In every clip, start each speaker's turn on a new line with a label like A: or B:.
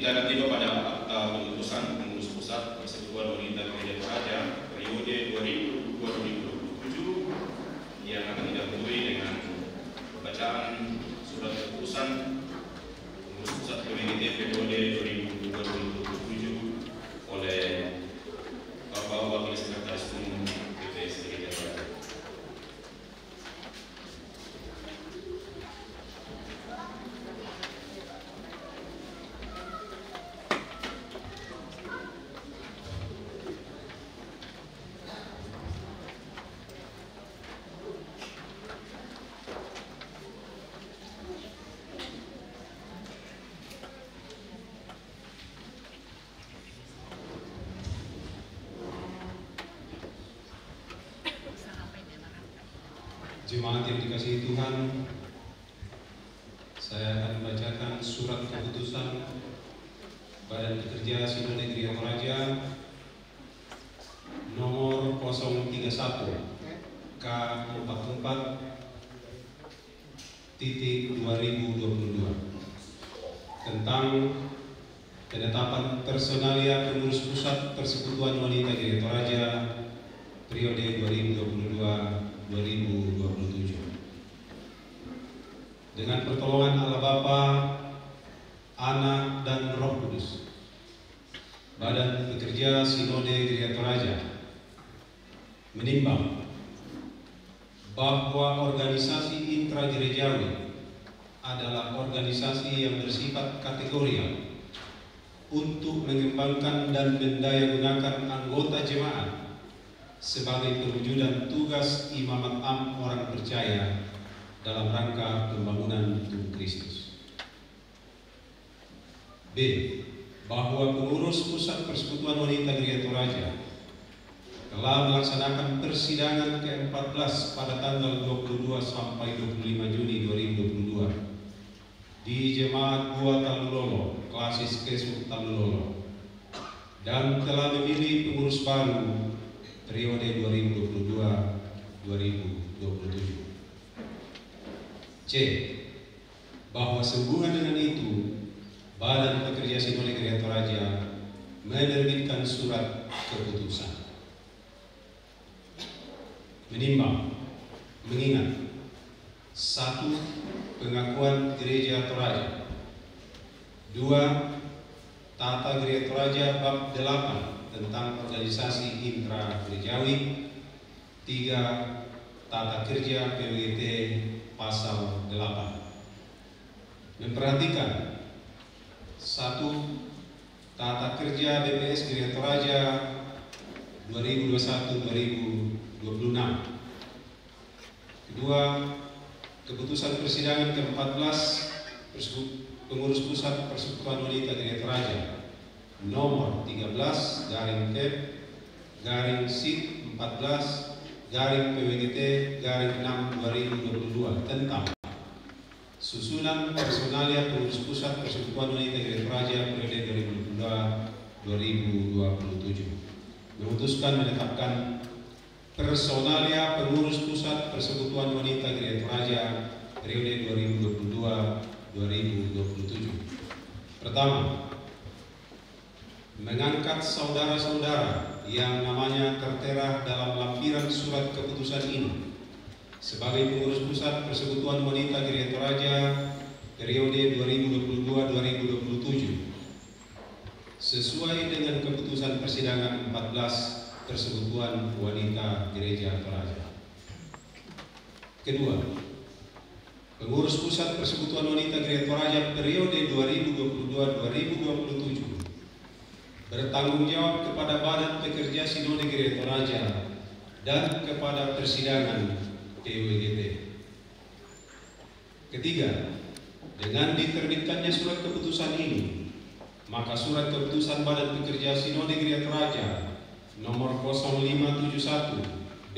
A: Kita akan tiba pada akta keputusan pengurus pusat Persekutuan Wanita Gereja Toraja periode 2002-2027 yang akan didahului dengan pembacaan surat keputusan pengurus pusat PWGT periode 2002-2027 oleh Bapak Wakil Sekretaris Umum PPS Gereja Toraja.
B: Jemaat yang dikasihi Tuhan, saya akan membacakan surat keputusan Badan Pekerja Sinode Gereja Toraja nomor 031 K44/2022 tentang penetapan personalia pengurus pusat Persekutuan Wanita Gereja Toraja periode 2022-2027. Dengan pertolongan Allah Bapa, Anak dan Roh Kudus, Badan Pekerja Sinode Gereja Toraja menimbang bahwa organisasi intragerejawi adalah organisasi yang bersifat kategorial untuk mengembangkan dan mendayagunakan anggota jemaat sebagai perwujudan tugas imamat am orang percaya dalam rangka pembangunan tubuh Kristus. B. Bahwa pengurus pusat Persekutuan Wanita Gereja Toraja telah melaksanakan persidangan ke-14 pada tanggal 22 sampai 25 Juni 2022 di Jemaat Gua Talulolo, Klasis Kesuk Talulolo, dan telah memilih pengurus baru periode 2022-2027. C. Bahwa sehubungan dengan itu, Badan Pekerja Sinode Gereja Toraja menerbitkan surat keputusan menimbang, mengingat: 1. Pengakuan Gereja Toraja. 2. Tata Gereja Toraja bab 8 tentang organisasi intra-gerejawi. 3. Tata Kerja PWGT pasal 8. Memperhatikan: 1. Tata Kerja BPS Gereja Toraja 2021-2026. Kedua, keputusan persidangan ke-14 pengurus pusat Persekutuan Wanita Gereja Toraja nomor 13-K/14-PWGT-6/2022 tentang susunan personalia pengurus pusat Persekutuan Wanita Gereja Toraja periode 2022-2027, memutuskan menetapkan personalia pengurus pusat Persekutuan Wanita Gereja Toraja periode 2022-2027. Pertama, mengangkat saudara-saudara yang namanya tertera dalam lampiran surat keputusan ini sebagai pengurus pusat Persekutuan Wanita Gereja Toraja periode 2022-2027 sesuai dengan keputusan persidangan 14 Persekutuan Wanita Gereja Toraja. Kedua, pengurus pusat Persekutuan Wanita Gereja Toraja periode 2022-2027 bertanggung jawab kepada Badan Pekerja Sinode Gereja Toraja dan kepada persidangan PWGT. Ketiga, dengan diterbitkannya surat keputusan ini, maka surat keputusan Badan Pekerja Sinode Gereja Toraja nomor 0571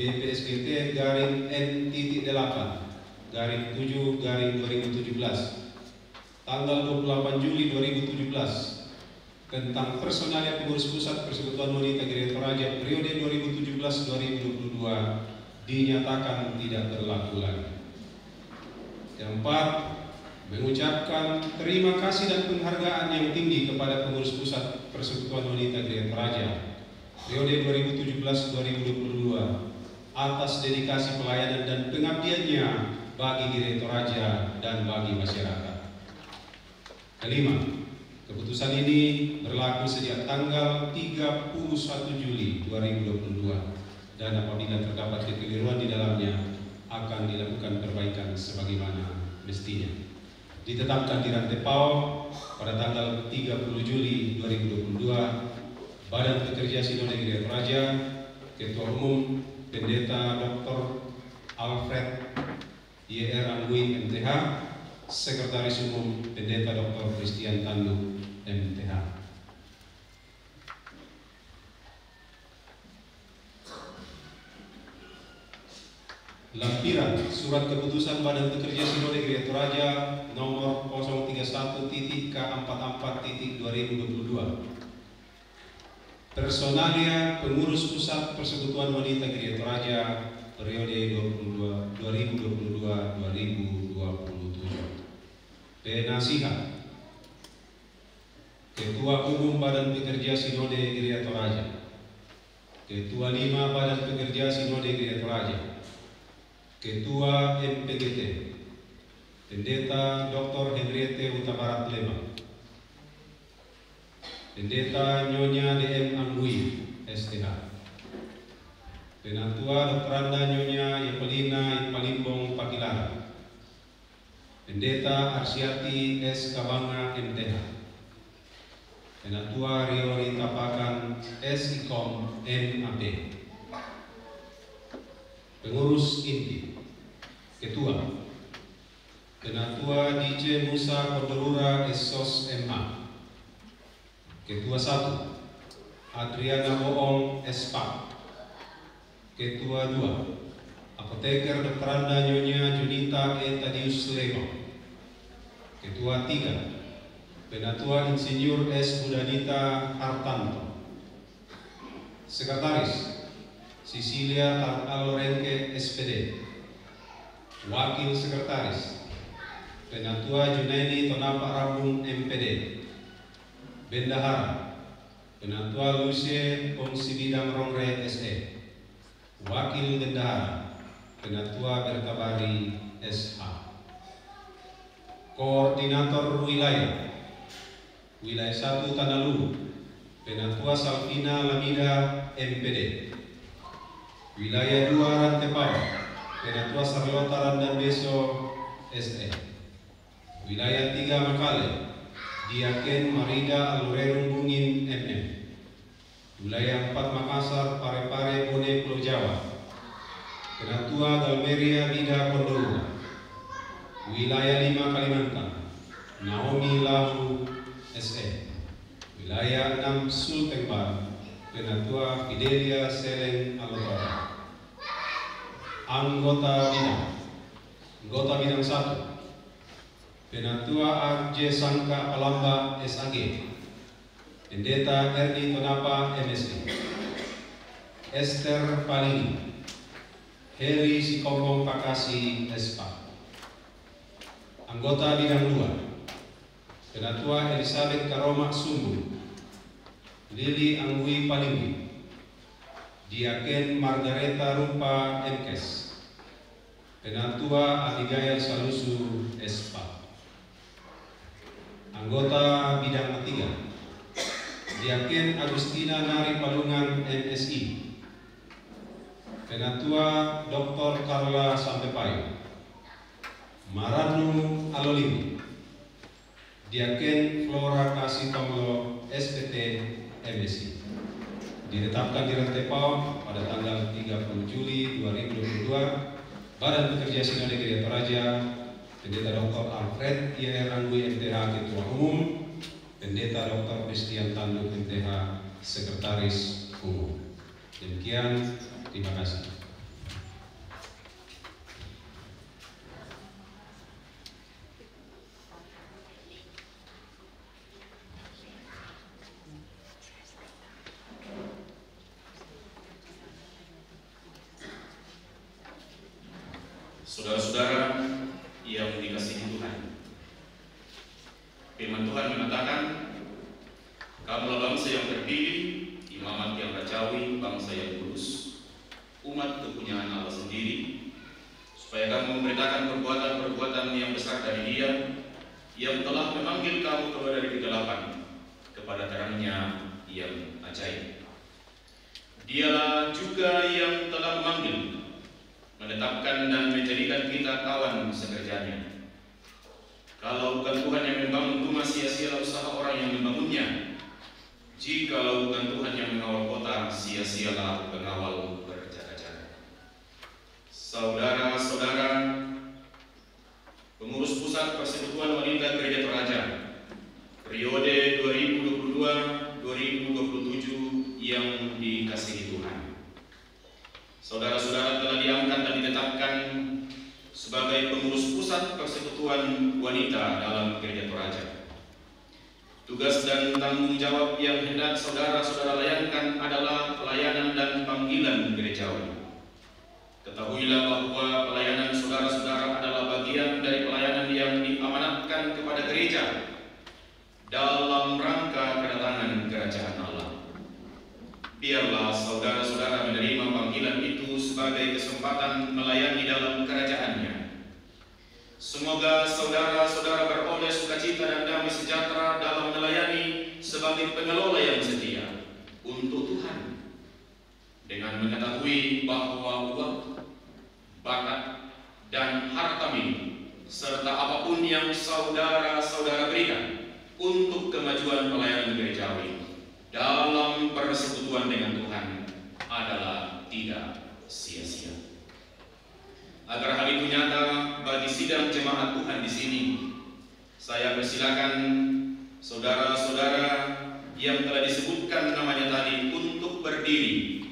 B: BPSGT-N-8/7/2017 tanggal 28 Juli 2017 tentang personalia pengurus pusat Persekutuan Wanita Gereja Toraja periode 2017-2022 dinyatakan tidak berlaku lagi. Keempat, mengucapkan terima kasih dan penghargaan yang tinggi kepada pengurus pusat Persekutuan Wanita Gereja Toraja periode 2017-2022 atas dedikasi pelayanan dan pengabdiannya bagi Gereja Toraja dan bagi masyarakat. Kelima, keputusan ini berlaku sejak tanggal 31 Juli 2022 dan apabila terdapat kekeliruan di dalamnya akan dilakukan perbaikan sebagaimana mestinya. Ditetapkan di Rantai Pau pada tanggal 30 Juli 2022, Badan Pekerja Sinode Gereja Toraja, Ketua Umum Pendeta Dr. Alfred YR Angui MTH, Sekretaris Umum Pendeta Dr. Christian Tanduk MTH. Lampiran Surat Keputusan Badan Pekerja Sinode Gereja Toraja nomor 031-K44-2022. Personalia Pengurus Pusat Persekutuan Wanita Gereja Toraja periode 2022-2027. Penasihat Ketua Umum Badan Pekerja Sinode Gereja Toraja, Ketua 5 Badan Pekerja Sinode Gereja Toraja, Ketua MPGT, Pendeta Dr. Henriette Huta Barat Lema, Pendeta Nyonya DM Angui STH, Penatua Dr. Anda Nyonya Yepelina Ipalimbong Pakilara, Pendeta Arsiati S. Kabanga MTH, Penatua Rio Rita Pakan S. Ikom MAP, Pengurus Inti, Ketua Penatua DJ Musa Kodorura Esos MA, Ketua 1 Adriana Boong Espa, Ketua 2 Apoteker Dr. Anda Nyonya Junita E. Tadius Sulema, Ketua 3 Penatua Insinyur S. Budanita Hartanto, Sekretaris Sisilia Tartal Renke SPD, Wakil Sekretaris Penatua Junaidi Tonapa Rabung MPD, Bendahara Penatua Lucie Komisi Bidang Rongre SE, Wakil Bendahara Penatua Bertabari SH, Koordinator Wilayah 1 Tanalu Penatua Salvina Lamida MPD, Wilayah 2 Rantepau Penatua Sarlota Randan Beso SE, Wilayah 3 Makale Diaken Marida Alurerung Bungin MM, Wilayah 4 Makassar Parepare Bone Pulau Jawa Penatua Galmeria Bida Kondolua, Wilayah 5 Kalimantan Naomi Lahu SE, Wilayah 6 Sultengbar Penatua Fidelia Seleng Alotara. Anggota Bidang 1 Penatua AJ Sangka Palamba SAG, Pendeta Erni Tonapa MSI, Esther Palini, Heri Sikombong Pakasi SPA. Anggota Bidang 2 Penatua Elizabeth Karoma Sumbu, Lili Angui Palinggi, Diaken Margareta Rupa MKes, Penatua Abigail Salusu SPA. Anggota Bidang 3 Diaken Agustina Nari Palungan MSI, Penatua Dr. Carla Sampepayo, Maranu Alolimi, Diaken Flora Kasih Tonglo SPT MSI. Ditetapkan di Rantai Pau pada tanggal 30 Juli 2022, Badan Pekerja Sinode Gereja Toraja, Pendeta Dr. Alfred YR Angui MTH Ketua Umum, Pendeta Dr. Christian Tanduk MTH Sekretaris Umum. Demikian, terima kasih.
A: Saudara-saudara yang dikasihi Tuhan, Firman Tuhan mengatakan, kamulah bangsa yang terpilih, imamat yang rajawi, bangsa yang kudus, umat kepunyaan Allah sendiri, supaya kamu memberitakan perbuatan-perbuatan yang besar dari Dia yang telah memanggil kamu keluar dari kegelapan kepada terangnya yang ajaib. Dialah juga yang telah memanggil, menetapkan dan menjadikan kita kawan sekerjanya. Kalau bukan Tuhan yang membangun rumah, sia-sialah usaha orang yang membangunnya. Jikalau bukan Tuhan yang mengawal kota, sia-sialah pengawal berjaga-jaga. Saudara-saudara, pengurus pusat Persekutuan Wanita Gereja Toraja, periode 2022-2027 yang dikasihi Tuhan. Saudara-saudara telah diangkat dan ditetapkan sebagai pengurus pusat Persekutuan Wanita dalam Gereja Toraja. Tugas dan tanggung jawab yang hendak saudara-saudara layankan adalah pelayanan dan panggilan gerejawi. Ketahuilah bahwa pelayanan saudara-saudara adalah bagian dari pelayanan yang diamanatkan kepada gereja dalam rangka kedatangan kerajaan Allah. Biarlah saudara-saudara menerima panggilan itu sebagai kesempatan melayani dalam kerajaannya. Semoga saudara-saudara beroleh sukacita dan damai sejahtera dalam melayani sebagai pengelola yang setia untuk Tuhan, dengan mengetahui bahwa uang, bakat, dan harta milik, serta apapun yang saudara-saudara berikan untuk kemajuan pelayanan gerejawi dalam persekutuan dengan Tuhan adalah tidak sia-sia. Agar hal itu nyata bagi sidang jemaat Tuhan di sini, saya persilakan saudara-saudara yang telah disebutkan namanya tadi untuk berdiri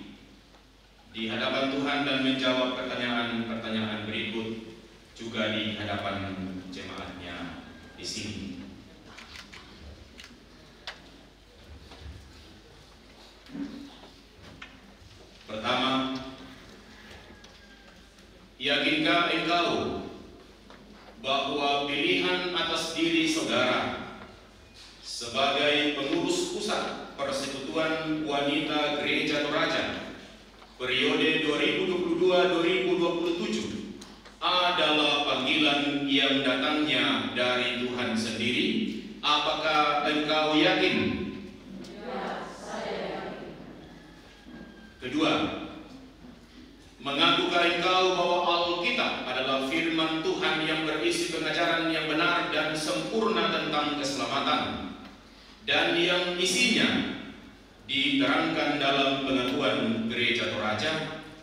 A: di hadapan Tuhan dan menjawab pertanyaan-pertanyaan berikut, juga di hadapan jemaatnya di sini. Pertama, yakinkah engkau bahwa pilihan atas diri saudara sebagai pengurus pusat Persekutuan Wanita Gereja Toraja periode 2022-2027 adalah panggilan yang datangnya dari Tuhan sendiri? Apakah engkau yakin?
C: Ya, saya yakin.
A: Kedua, mengakukah engkau bahwa Alkitab adalah firman Tuhan yang berisi pengajaran yang benar dan sempurna tentang keselamatan, dan yang isinya diterangkan dalam pengakuan Gereja Toraja?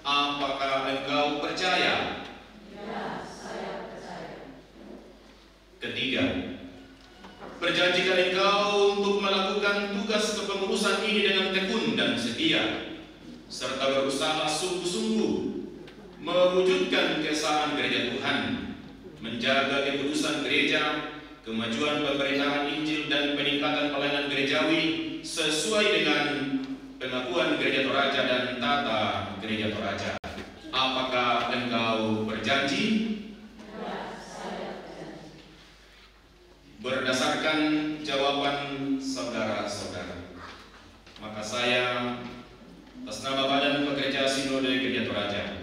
A: Apakah engkau percaya?
C: Ya, saya percaya.
A: Ketiga, berjanjikah engkau untuk melakukan tugas kepengurusan ini dengan tekun dan setia, serta berusaha sungguh-sungguh mewujudkan keesaan gereja Tuhan, menjaga kekudusan gereja, kemajuan pemberitaan Injil, dan peningkatan pelayanan gerejawi sesuai dengan pengakuan Gereja Toraja dan tata Gereja Toraja? Apakah engkau berjanji?
C: Ya, saya berjanji.
A: Berdasarkan jawaban saudara-saudara, maka saya atas nama Badan Pekerja Sinode Gereja Toraja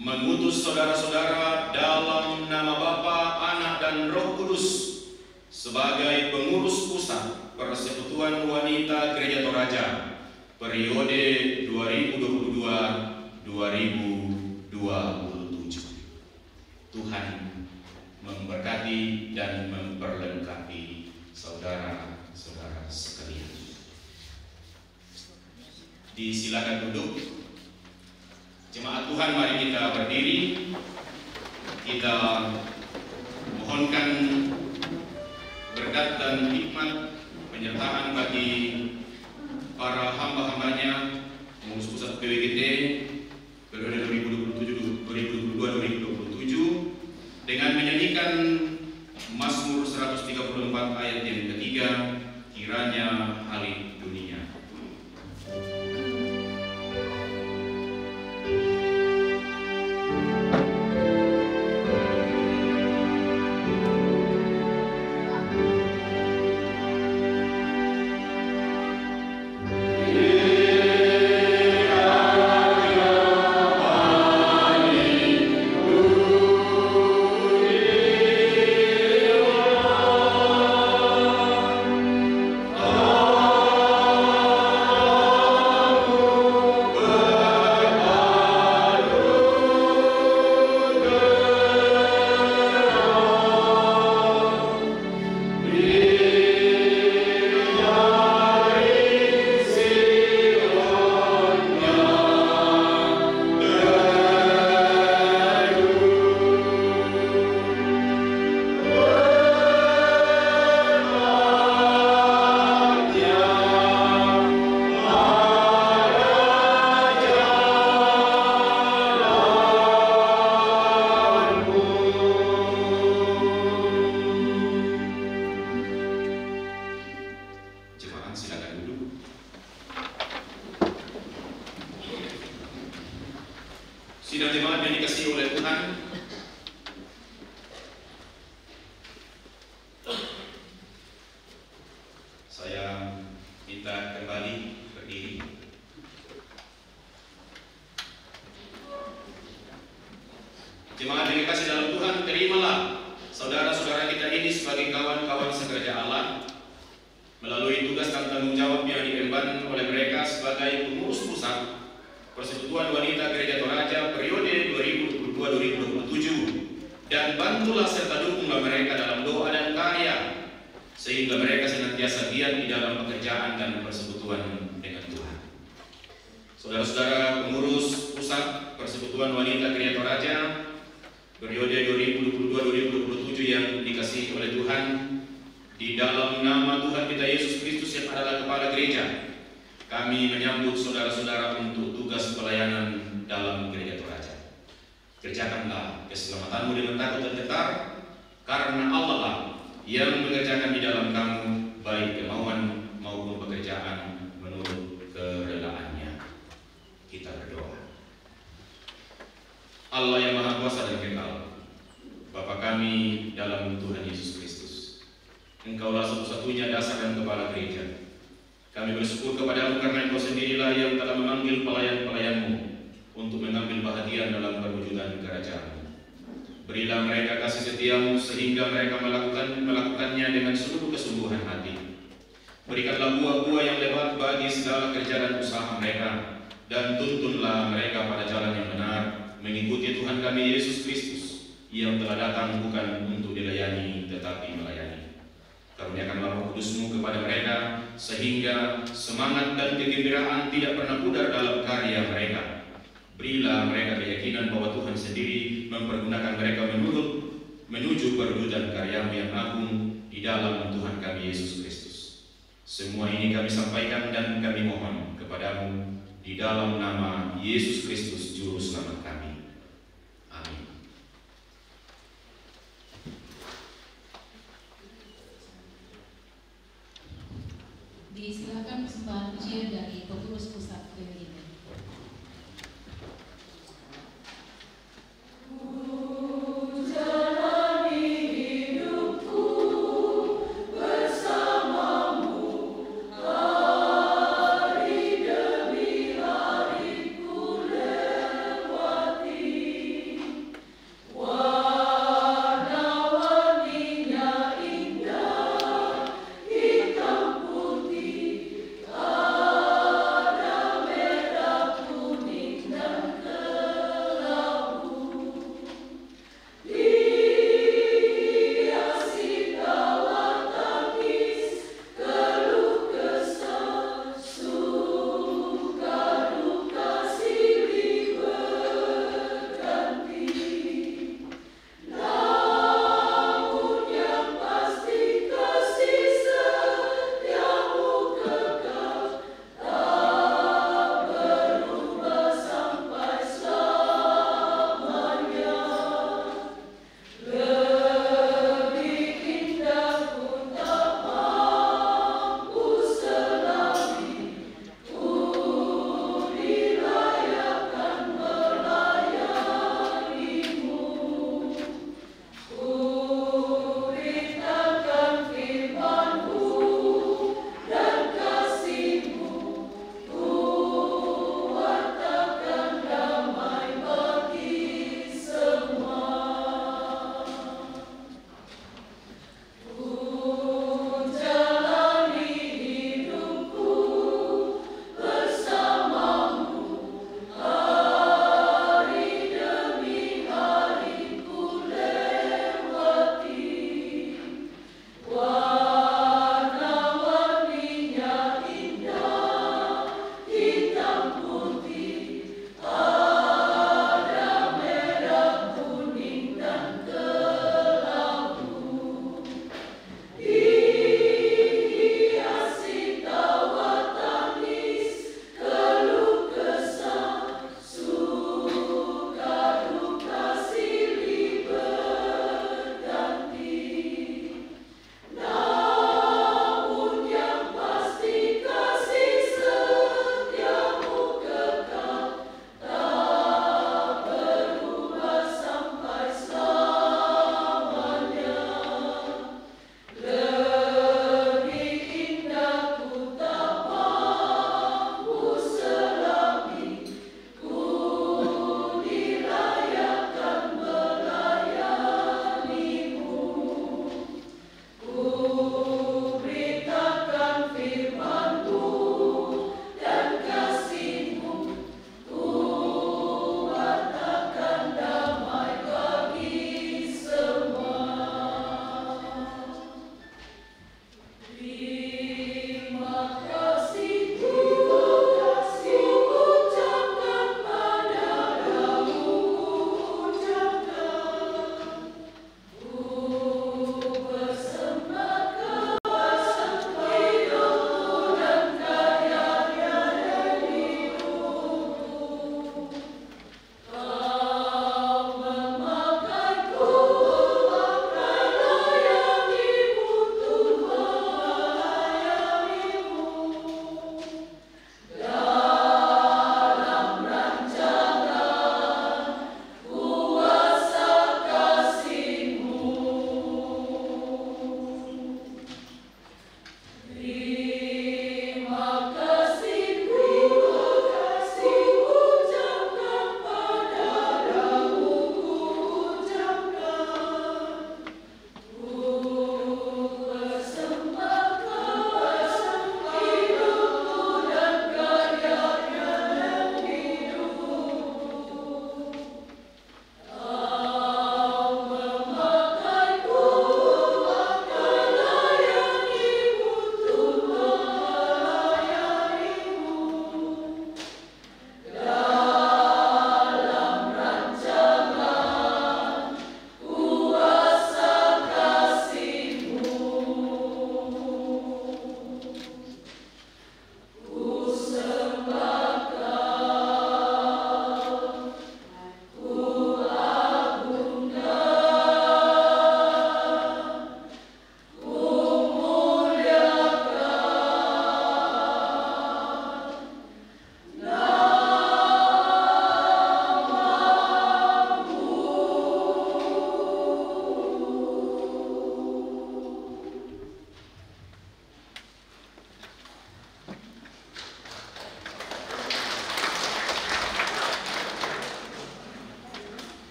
A: mengutus saudara-saudara dalam nama Bapa, Anak, dan Roh Kudus sebagai pengurus pusat Persekutuan Wanita Gereja Toraja periode 2022-2027. Tuhan memberkati dan memperlengkapi saudara-saudara sekalian. Disilakan duduk. Jemaat Tuhan, mari kita berdiri. Kita mohonkan berkat dan hikmat penyertaan bagi para hamba-hambanya pengurus pusat PWGT periode 2022-2027 dengan menyanyikan Mazmur 134 ayat yang ketiga, kiranya haleluya. Sidang jemaat yang dikasihi oleh Tuhan, saya minta kembali berdiri. Jemaat yang dikasihi dalam Tuhan, terimalah saudara-saudara kita ini sebagai kawan-kawan sekerja Allah melalui tugas dan tanggung jawab yang diemban oleh mereka sebagai pengurus pusat Persekutuan Wanita Gereja Toraja periode 2022-2027, dan bantulah serta dukunglah mereka dalam doa dan karya sehingga mereka senantiasa giat di dalam pekerjaan dan persekutuan dengan Tuhan. Saudara-saudara pengurus pusat Persekutuan Wanita Gereja Toraja periode 2022-2027 yang dikasihi oleh Tuhan, di dalam nama Tuhan kita Yesus Kristus yang adalah Kepala Gereja, kami menyambut saudara-saudara untuk tugas pelayanan dalam Gereja Toraja. Kerjakanlah keselamatanmu dengan takut dan getar, karena Allah lah yang mengerjakan di dalam kamu baik kemauan maupun pekerjaan menurut kerelaannya. Kita berdoa. Allah yang Maha Kuasa dan Kekal, Bapa kami dalam Tuhan Yesus Kristus, Engkaulah satu-satunya dasar dan kepala gereja. Kami bersyukur kepadamu karena Engkau sendirilah yang telah memanggil pelayan-pelayanmu untuk mengambil bahagian dalam perwujudan kerajaan-Mu. Berilah mereka kasih setiamu sehingga mereka melakukannya dengan seluruh kesungguhan hati. Berikanlah buah-buah yang lebat bagi segala kerja dan usaha mereka, dan tuntunlah mereka pada jalan yang benar, mengikuti Tuhan kami Yesus Kristus yang telah datang bukan untuk dilayani tetapi melayani. Karuniakanlah Roh Kudus-Mu kepada mereka sehingga semangat dan kegembiraan tidak pernah pudar dalam karya mereka. Berilah mereka keyakinan bahwa Tuhan sendiri mempergunakan mereka menuju perwujudan karya-Mu yang agung di dalam Tuhan kami Yesus Kristus. Semua ini kami sampaikan dan kami mohon kepadamu di dalam nama Yesus Kristus Juru Selamat kami. Amin.
D: Disilakan persembahan pujian dari pengurus pusat PWI.
C: Hitam putih, ada merah.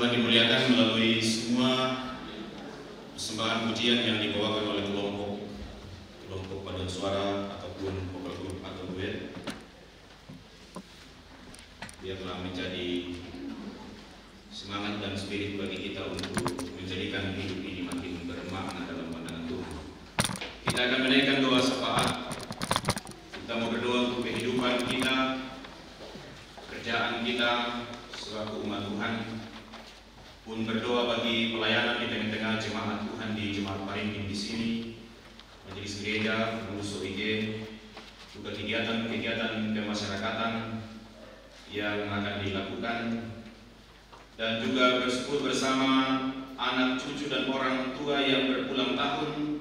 A: Tuhan dimuliakan melalui semua persembahan pujian yang dibawakan oleh kelompok paduan suara ataupun vokal group atau duet. Dia telah menjadi semangat dan spirit bagi kita untuk menjadikan hidup ini makin bermakna dalam pandangan Tuhan. Kita akan menaikkan doa syafaat. Kita mau berdoa untuk kehidupan kita, kerjaan kita selaku umat Tuhan, pun berdoa bagi pelayanan di tengah-tengah jemaat Tuhan di Jemaat Parinding di sini, majelis gereja, pengurus OIG, juga kegiatan-kegiatan kemasyarakatan yang akan dilakukan, dan juga bersyukur bersama anak, cucu, dan orang tua yang berulang tahun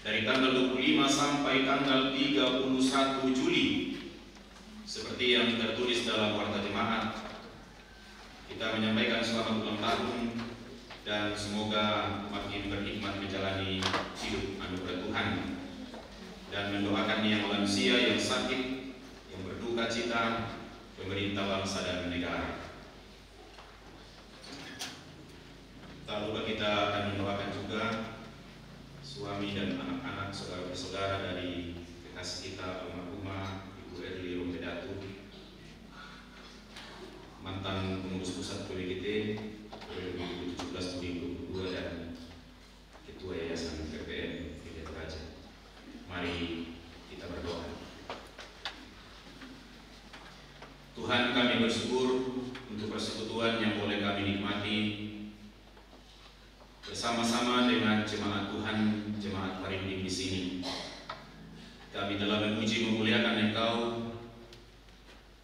A: dari tanggal 25 sampai tanggal 31 Juli, seperti yang tertulis dalam warta jemaat. Kita menyampaikan selamat ulang tahun dan semoga makin berhikmat menjalani hidup anugerah Tuhan, dan mendoakan yang lansia, yang sakit, yang berduka cita, pemerintah bangsa dan negara. Tak lupa kita akan mendoakan juga suami dan anak-anak, saudara-saudara dari kekasih kita almarhumah Ibu Erli Rompedatu, mantan pengurus pusat PWGT periode 2017-2022 dan ketua Yayasan PPM Gereja Toraja. Mari kita berdoa. Tuhan, kami bersyukur untuk persekutuan yang boleh kami nikmati bersama-sama dengan jemaat Tuhan, Jemaat Parinding di sini. Kami telah memuji memuliakan Engkau.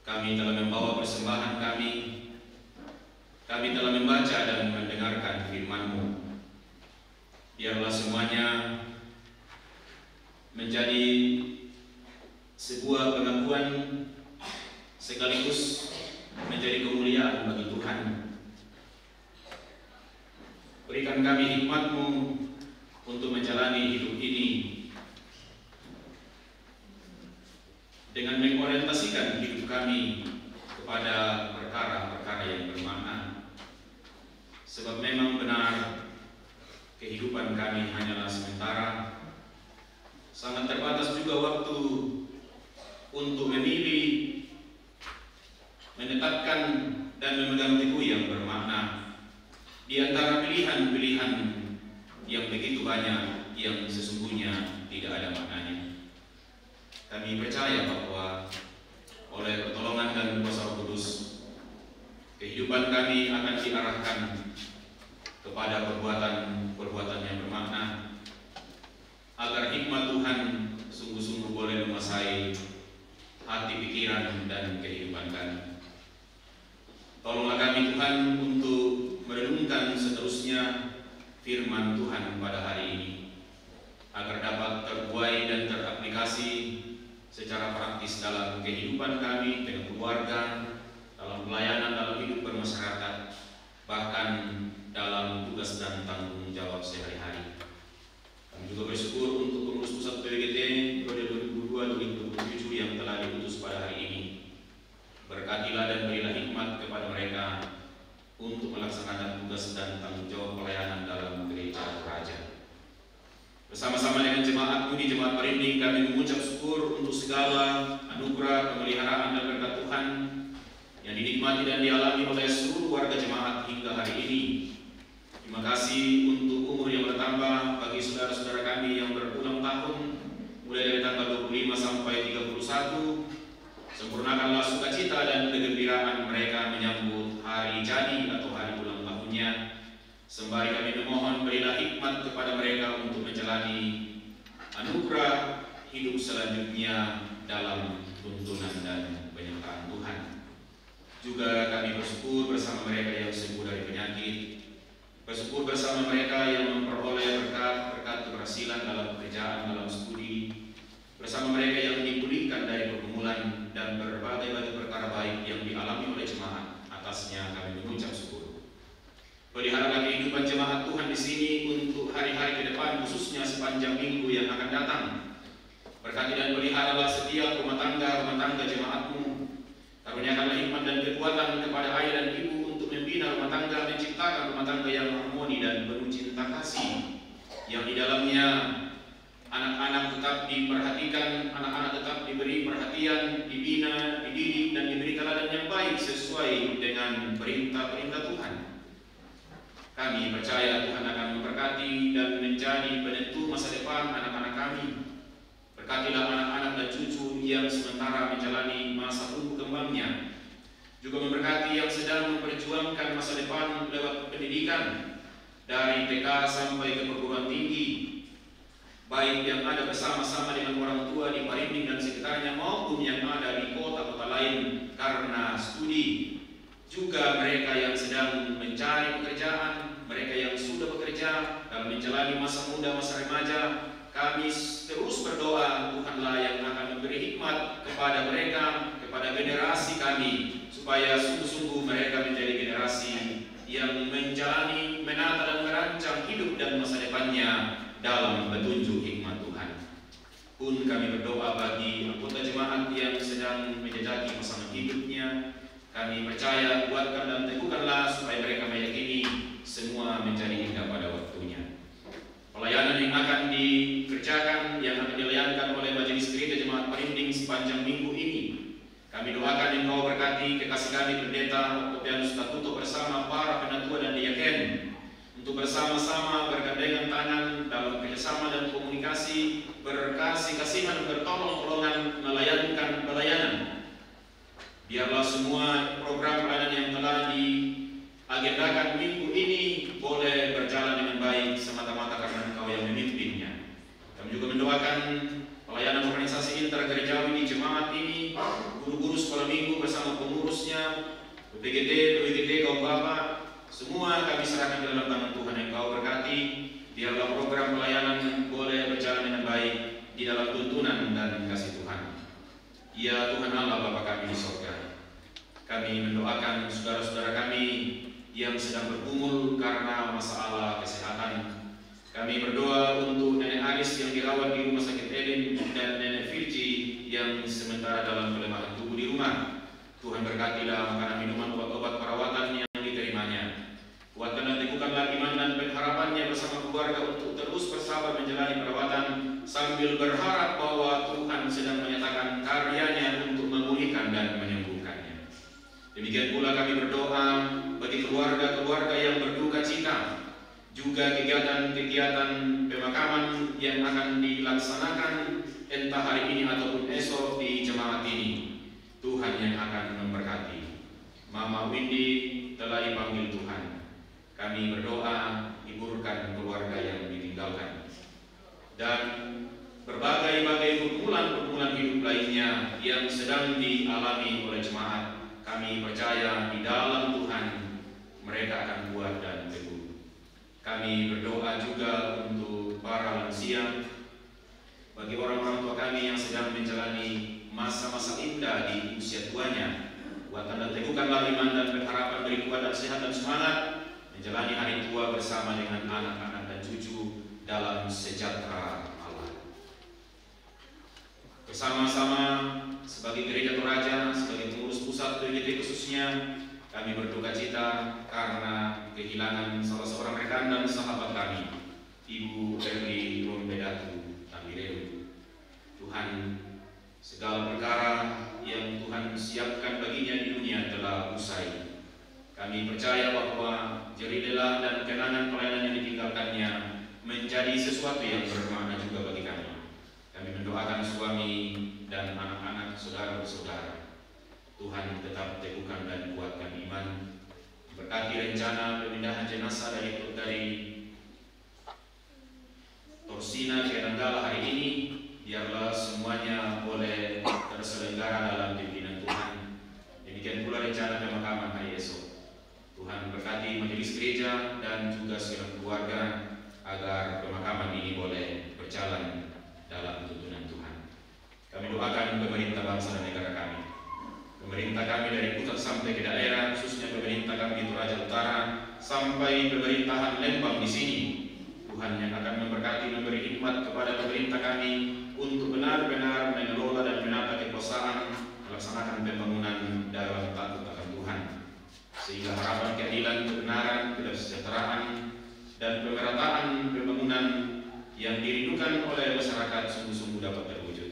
A: Kami telah membawa persembahan kami telah membaca dan mendengarkan firman-Mu. Biarlah semuanya menjadi sebuah pengakuan sekaligus menjadi kemuliaan bagi Tuhan. Berikan kami hikmat-Mu untuk menjalani hidup ini dengan mengorientasikan hidup kami kepada perkara-perkara yang bermakna. Sebab memang benar kehidupan kami hanyalah sementara. Sangat terbatas juga waktu untuk memilih, menetapkan dan memegang teguh yang bermakna di antara pilihan-pilihan yang begitu banyak yang sesungguhnya tidak ada maknanya. Kami percaya bahwa oleh pertolongan dan kuasa Roh Kudus, kehidupan kami akan diarahkan kepada perbuatan-perbuatan yang bermakna, agar hikmat Tuhan sungguh-sungguh boleh menguasai hati, pikiran, dan kehidupan kami. Tolonglah kami Tuhan untuk merenungkan seterusnya firman Tuhan pada hari ini, agar dapat terbuai dan teraplikasi secara praktis dalam kehidupan kami dengan keluarga, dalam pelayanan, dalam hidup bermasyarakat, bahkan dalam tugas dan tanggung jawab sehari-hari. Kami juga bersyukur untuk pengurus pusat PWGT periode 2022-2027 yang telah diutus pada hari ini. Berkatilah dan berilah hikmat kepada mereka untuk melaksanakan tugas dan tanggung jawab pelayanan dalam Gereja Toraja. Bersama-sama dengan jemaat-Mu di Jemaat Parinding, kami mengucap syukur untuk segala anugerah, pemeliharaan, dan berkat Tuhan yang dinikmati dan dialami oleh seluruh warga jemaat hingga hari ini. Terima kasih untuk umur yang bertambah bagi saudara-saudara kami yang berulang tahun, mulai dari tanggal 25 sampai 31. Sempurnakanlah sukacita dan kegembiraan mereka menyambut hari jadi atau hari ulang tahunnya. Sembari kami memohon, berilah hikmat kepada mereka untuk menjalani anugerah hidup selanjutnya dalam tuntunan dan penyertaan Tuhan. Juga kami bersyukur bersama mereka yang sembuh dari penyakit, bersyukur bersama mereka yang memperoleh berkat keberhasilan dalam pekerjaan, dalam studi, bersama mereka yang dipulihkan dari pergumulan dan berbagai perkara baik yang dialami oleh jemaat. Atasnya kami mengucap syukur. Peliharalah kehidupan jemaat Tuhan di sini untuk hari-hari ke depan, khususnya sepanjang minggu yang akan datang. Berkati dan peliharalah setiap rumah tangga jemaat-Mu. Karuniakanlah hikmat dan kekuatan kepada ayah dan ibu untuk membimbing membina rumah tangga, menciptakan rumah tangga yang harmoni dan penuh cinta kasih, yang di dalamnya anak-anak tetap diperhatikan, anak-anak tetap diberi perhatian, dibina, dididik, dan diberi teladan yang baik sesuai dengan perintah-perintah Tuhan. Kami percaya Tuhan akan memberkati dan menjadi penentu masa depan anak-anak kami. Berkatilah anak-anak dan cucu yang sementara menjalani masa tumbuh kembangnya. Juga memberkati yang sedang memperjuangkan masa depan lewat pendidikan dari TK sampai ke perguruan tinggi, baik yang ada bersama-sama dengan orang tua di Parinding dan sekitarnya maupun yang ada di kota-kota lain karena studi. Juga mereka yang sedang mencari pekerjaan, mereka yang sudah bekerja dan menjalani masa muda, masa remaja. Kami terus berdoa Tuhanlah yang akan memberi hikmat kepada mereka, kepada generasi kami, supaya sungguh-sungguh mereka menjadi generasi yang menjalani, menata dan merancang hidup dan masa depannya dalam petunjuk hikmat Tuhan. Pun kami berdoa bagi anggota jemaat yang sedang menjajaki pasangan hidupnya. Kami percaya, kuatkan dan teguhkanlah supaya mereka meyakini semua menjadi indah pada waktunya. Pelayanan yang akan dikerjakan, yang akan dilayankan oleh Majelis Gereja Jemaat Parinding sepanjang minggu ini, kami doakan Engkau berkati kekasih kami Pendeta Octavianus Tatuto bersama para penatua dan diaken untuk bersama-sama bergandengan tangan dalam kerjasama dan komunikasi, berkasih-kasihan, bertolong-tolongan melayankan pelayanan. Biarlah semua program pelayanan yang telah diagendakan minggu ini boleh berjalan dengan baik semata-mata karena Engkau yang memimpinnya. Kami juga mendoakan pelayanan organisasi intergerejawi di jemaat ini, guru-guru sekolah minggu bersama pengurusnya, PPGT, kaum bapak, semua kami serahkan ke dalam tangan Tuhan. Yang Kau berkati, biarlah program pelayanan boleh berjalan dengan baik di dalam tuntunan dan kasih Tuhan. Ya Tuhan Allah Bapa kami di surga, kami mendoakan saudara-saudara kami yang sedang bergumul karena masalah kesehatan. Kami berdoa untuk Nenek Aris yang dirawat di Rumah Sakit Eden dan Nenek Virgi yang sementara dalam pelemahan tubuh di rumah. Tuhan berkatilah makanan, minuman, obat-obat perawatan yang diterimanya. Kuatkan dan teguhkanlah iman dan pengharapannya bersama keluarga untuk terus bersabar menjalani perawatan sambil berharap bahwa Tuhan sedang menyatakan karyanya untuk memulihkan dan menyembuhkannya. Demikian pula kami berdoa bagi keluarga-keluarga yang berduka cita, juga kegiatan-kegiatan pemakaman yang akan dilaksanakan entah hari ini ataupun esok di jemaat ini. Tuhan yang akan memberkati. Mama Windy telah dipanggil Tuhan. Kami berdoa hiburkan keluarga yang ditinggalkan. Dan berbagai-bagai pergumulan-pergumulan hidup lainnya yang sedang dialami oleh jemaat, kami percaya di dalam Tuhan mereka akan kuat dan teguh. Kami berdoa juga untuk para lansia, bagi orang-orang tua kami yang sedang menjalani masa-masa indah di usia tuanya. Kuatkan dan teguhkanlah iman dan pengharapan, beri kuat dan sehat dan semangat menjalani hari tua bersama dengan anak-anak dan cucu dalam sejahtera Allah. Bersama-sama sebagai Gereja Toraja, sebagai pengurus pusat PGT khususnya, kami berduka cita karena kehilangan salah seorang rekan dan sahabat kami, Ibu Erli Rombedatu Tambirewu. Tuhan, segala perkara yang Tuhan siapkan baginya di dunia telah usai. Kami percaya bahwa jeridelah dan kenangan pelayanan yang ditinggalkannya menjadi sesuatu yang bermakna juga bagi kami. Kami mendoakan suami dan anak-anak saudara-saudara. Tuhan tetap teguhkan dan kuatkan iman. Berkati rencana pemindahan jenazah dari Torsina ke Nanggala hari ini, biarlah semuanya boleh terselenggara dalam pimpinan Tuhan. Demikian pula rencana pemakaman hari esok. Tuhan berkati majelis gereja dan juga segala keluarga agar pemakaman ini boleh berjalan dalam tuntunan Tuhan. Kami doakan pemerintah bangsa dan negara kami, pemerintah kami dari pusat sampai ke daerah, khususnya pemerintah kami di Toraja Utara sampai pemerintahan Lembang di sini. Tuhan yang akan memberkati, memberi hikmat kepada pemerintah kami untuk benar-benar mengelola dan menata kekuasaan, melaksanakan pembangunan dalam takut akan Tuhan. sehingga harapan keadilan, kebenaran, kesejahteraan, dan pemerataan pembangunan yang dirindukan oleh masyarakat sungguh-sungguh dapat terwujud.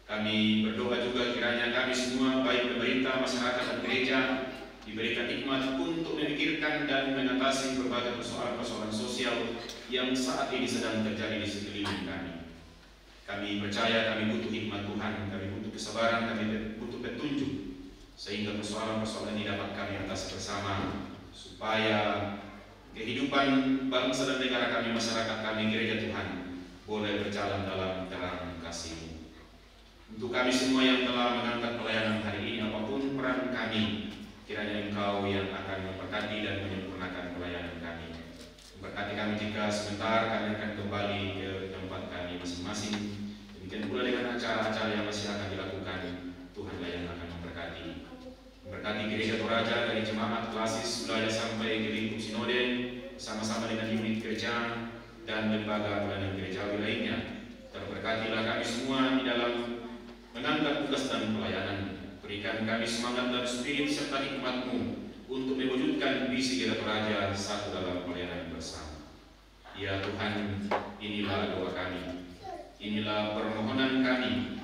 A: Kami berdoa juga kiranya kami semua, baik pemerintah, masyarakat, dan gereja, diberikan hikmat untuk memikirkan dan mengatasi berbagai persoalan-persoalan sosial yang saat ini sedang terjadi di sekeliling kami. Kami percaya kami butuh hikmat Tuhan, kami butuh kesabaran, kami butuh petunjuk, sehingga persoalan-persoalan ini dapat kami atasi bersama, supaya kehidupan bangsa dan negara kami, masyarakat kami, gereja Tuhan, boleh berjalan dalam terang kasih-Mu. Untuk kami semua yang telah mengangkat pelayanan hari ini, apapun peran kami, kiranya Engkau yang akan memberkati dan menyempurnakan pelayanan kami. Memberkati kami jika sebentar kami akan kembali ke tempat kami masing-masing. Demikian pula dengan acara-acara yang masih akan dilakukan. Tuhanlah yang akan memberkati. Memberkati gereja Toraja dari jemaat klasis wilayah sampai ke lingkup sinode, bersama-sama dengan unit gereja dan lembaga pelayanan gerejawi lainnya. Terberkatilah kami semua di dalam mengangkat tugas dan pelayanan. Berikan kami semangat dan spirit serta hikmat-Mu untuk mewujudkan visi gereja Toraja satu dalam pelayanan bersama. Ya Tuhan, inilah doa kami, inilah permohonan kami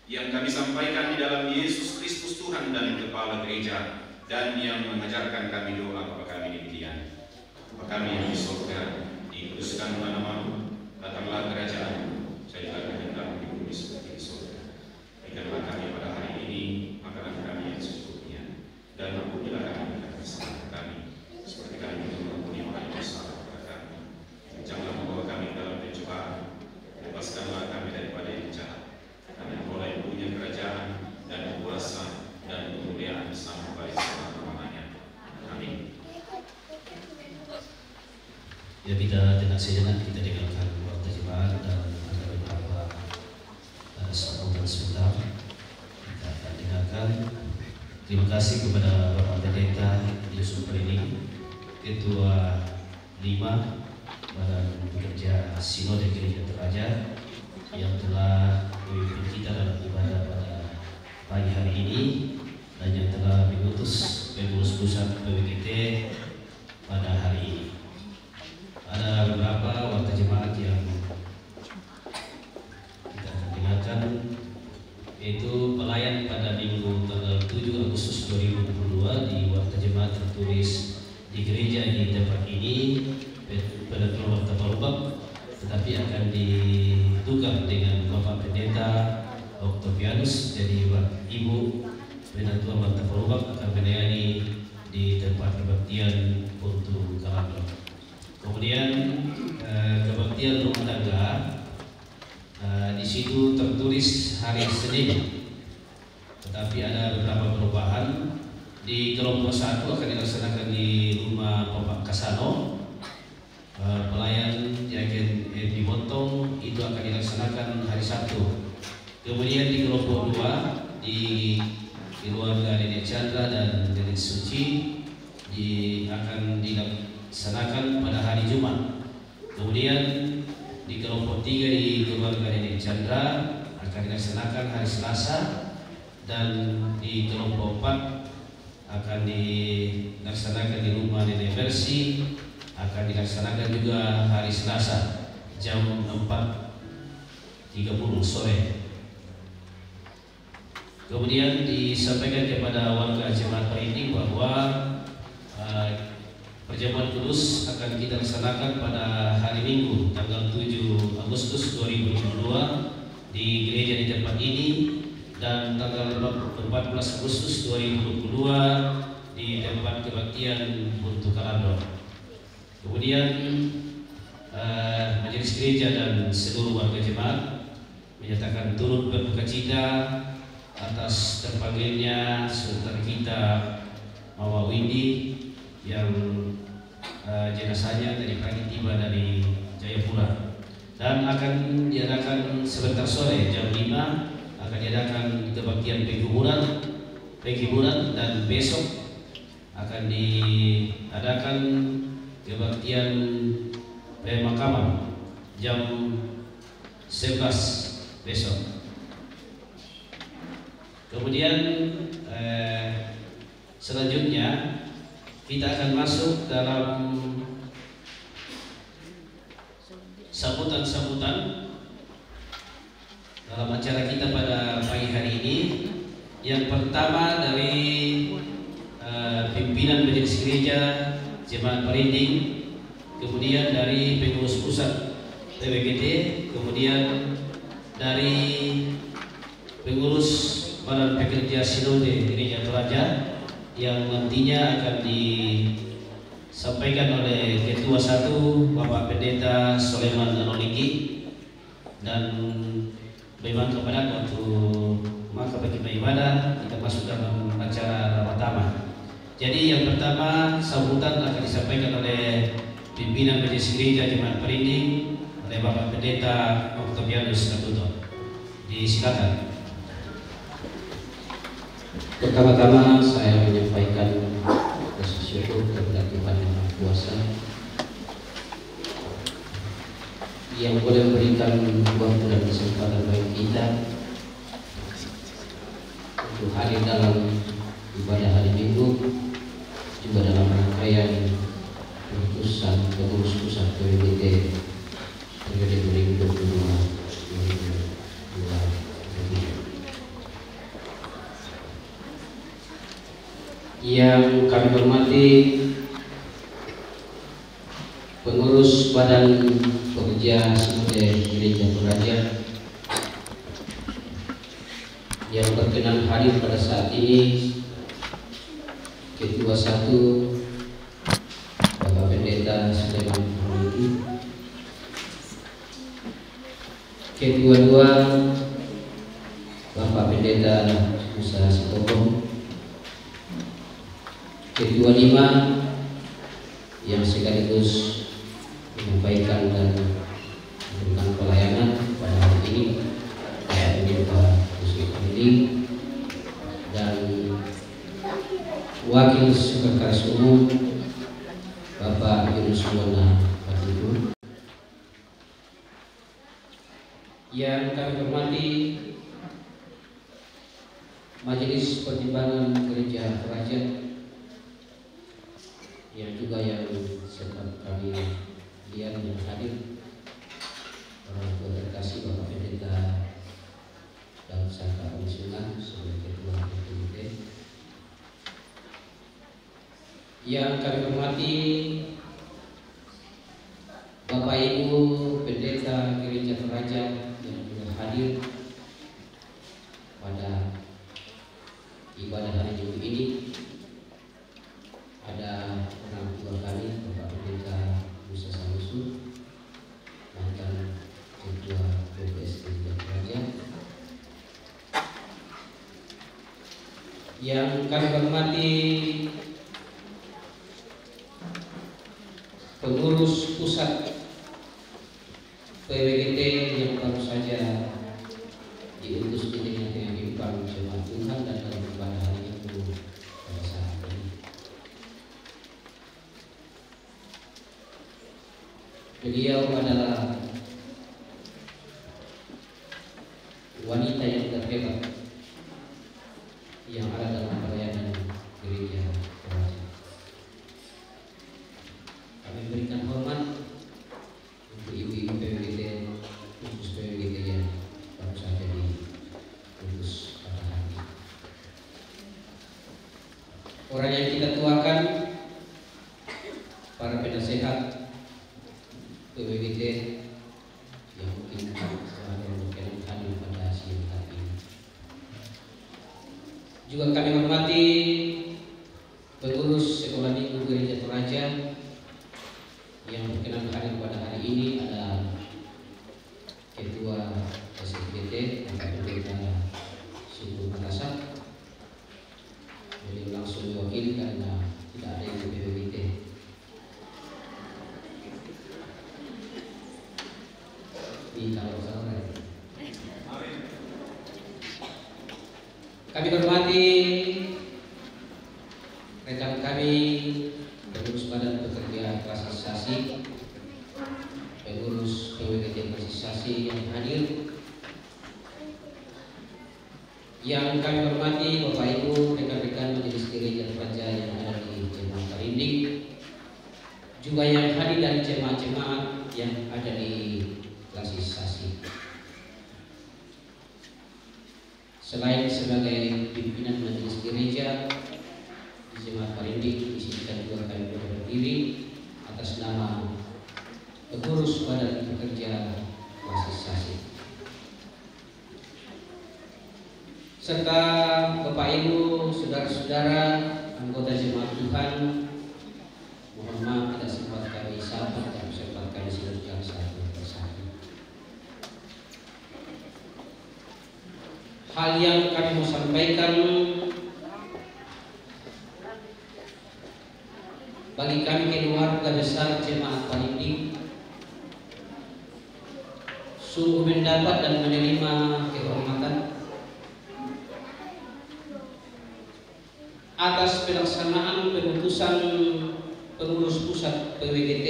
A: yang kami sampaikan di dalam Yesus Kristus Tuhan dan Kepala Gereja, dan yang mengajarkan kami doa kepada kami demikian. Bapa kami yang di surga, dikuduskanlah nama-Mu, datanglah kerajaan-Mu, jadilah kehendak-Mu di bumi seperti di surga. Berikanlah kami pada hari ini makanan kami yang secukupnya, dan ampunilah kami akan kesalahan kami, seperti kami juga mengampuni orang yang bersalah kepada kami. Janganlah membawa kami dalam pencobaan, lepaskanlah kami daripada yang jahat. Karena Engkau yang punya kerajaan dan kuasa dan kemuliaan sampai selama-lamanya. Amin.
E: Ya, kita tenang sejenak, kita dengarkan waktu jemaat dan ada beberapa sambutan sebentar. Kita akan dengarkan. Terima kasih kepada Bapak Pendeta Yusuf Prini, Ketua 5 Badan Pekerja Sinode Gereja Toraja, yang telah memimpin kita dalam ibadah pada pagi hari ini, dan yang telah mengutus pengurus pusat PWGT pada hari ini. Ada beberapa waktu jemaat yang kita akan dengarkan, yaitu pelayan pada minggu tanggal 7 Agustus 2022 di waktu jemaat tertulis di gereja di tempat ini pada waktu Palubak, tetapi akan ditukar dengan Bapak Pendeta Octavianus. Jadi Ibu Pendeta Waktu Palubak akan melayani di tempat kebaktian untuk Kalambang. Kemudian kebaktian rumah tangga, di situ tertulis hari Senin, tetapi ada beberapa perubahan. Di kelompok 1 akan dilaksanakan di rumah Bapak Kasano. Pelayan Yagen Epi Montong itu akan dilaksanakan hari Sabtu. Kemudian di kelompok 2 di keluarga Nenek Chandra dan Nenek Suci akan dilaksanakan pada hari Jumat. Kemudian di kelompok 3 di keluarga Nenek Chandra akan dilaksanakan hari Selasa, dan di kelompok 4 akan dilaksanakan di rumah Nenek Mercy, akan dilaksanakan juga hari Selasa jam 4.30 sore. Kemudian disampaikan kepada warga jemaat Perindik bahwa perjamuan kudus akan kita laksanakan pada hari Minggu tanggal 7 Agustus 2022 di gereja di tempat ini, dan tanggal 14 Agustus 2022 di tempat kebaktian untuk Kalambang. Kemudian majelis gereja dan seluruh warga jemaat menyatakan turut berbukacita atas terpanggilnya saudara kita Mama Windy yang jenazahnya tadi pagi tiba dari Jayapura, dan akan diadakan sebentar sore jam 5 akan diadakan kebaktian penghiburan, dan besok akan diadakan kebaktian pemakaman jam 11 besok. Kemudian Selanjutnya kita akan masuk dalam sambutan-sambutan dalam acara kita pada pagi hari ini. Yang pertama dari pimpinan Majelis Gereja Jemaat Merinding, kemudian dari pengurus pusat PWGT, kemudian dari pengurus Badan Pekerja Sinode Gereja Toraja, yang nantinya akan disampaikan oleh Ketua 1 Bapak Pendeta Soleman Anoliki, dan memang kepada waktu maka bagi ibadah kita masuk dalam acara pertama. Jadi yang pertama sambutan akan disampaikan oleh pimpinan Majelis Gereja Jemaat Merinding oleh Bapak Pendeta Octavianus Katuto. Disilakan.
F: Pertama-tama saya menyampaikan rasa syukur kepada Tuhan Yang Maha Kuasa yang boleh memberikan waktu dan kesempatan bagi kita untuk hadir dalam ibadah hari Minggu, juga dalam rangkaian keputusan pengurus pusat PWGT periode 2022. Yang kami hormati pengurus Badan Pekerja Sinode Gereja Toraja yang berkenan hadir pada saat ini, Ketua 1 Bapak Pendeta Soleman Anoliki, Ketua 2 Bapak Pendeta Musa Sitokong, Ketua 5 yang sekaligus menyampaikan dan memberikan pelayanan pada hari ini, Bapak Pendeta Muslim Family, dan Wakil Sekretaris Umum Bapak Yunus Wana Batibu. Yang kami hormati Majelis Pertimbangan Gereja Toraja, yang juga yang sempat kami lihat yang hadir, orang tua terkasih Bapak Pendeta Daud Saka Usungan sebagai Ketua PWGT. Yang kami hormati Bapak Ibu Pendeta Gereja Toraja yang juga hadir pada ibadah hari Minggu ini. Ada orang tua kami, Bapak Pendeta Musa Samusu, mantan Ketua BPS Gereja Toraja. Yang kami hormati pengurus pusat PWGT yang baru saja diutus di tengah-tengah bimbang jemaat Tuhan dan dalam ibadah hari Minggu pada saat ini. Beliau adalah wanita yang terhebat yang ada dalam pelayanan gereja Toraja. Kami berikan hormat untuk ibu-ibu PWGT, khusus PWGT yang baru saja diutus pada hari ini. Orang yang kita tuakan, para penasehat PWGT yang mungkin selalu berkenan hadir pada siang hari ini. Juga kami hormati pengurus Sekolah Minggu Gereja Toraja yang berkenan hadir pada hari ini. Ada Ketua SMPT Bapak Pendeta Suku Makassar. Beliau langsung diwakili karena tidak ada yang PWGT. Kami hormati rekan kami pengurus Badan Pekerja Klasisasi, pengurus PWGT Klasisasi yang hadir. Yang kami hormati Bapak Ibu rekan-rekan Majelis Gereja Toraja juga yang hadir dari jemaat-jemaat yang ada di klasisasi. Selain sebagai pimpinan majelis gereja di Jemaat Parindi, di sini juga kami berdiri atas nama pengurus badan pekerja klasisasi, serta Bapak Ibu, saudara-saudara, anggota jemaat Tuhan. Mohon maaf tidak sempat kami sapa dan sempat kami sebutkan satu persatu. Hal yang kami mau sampaikan bagi kami keluarga besar Jemaat Parindi, sungguh mendapat dan menerima kehormatan atas pelaksanaan keputusan pengurus pusat PWGT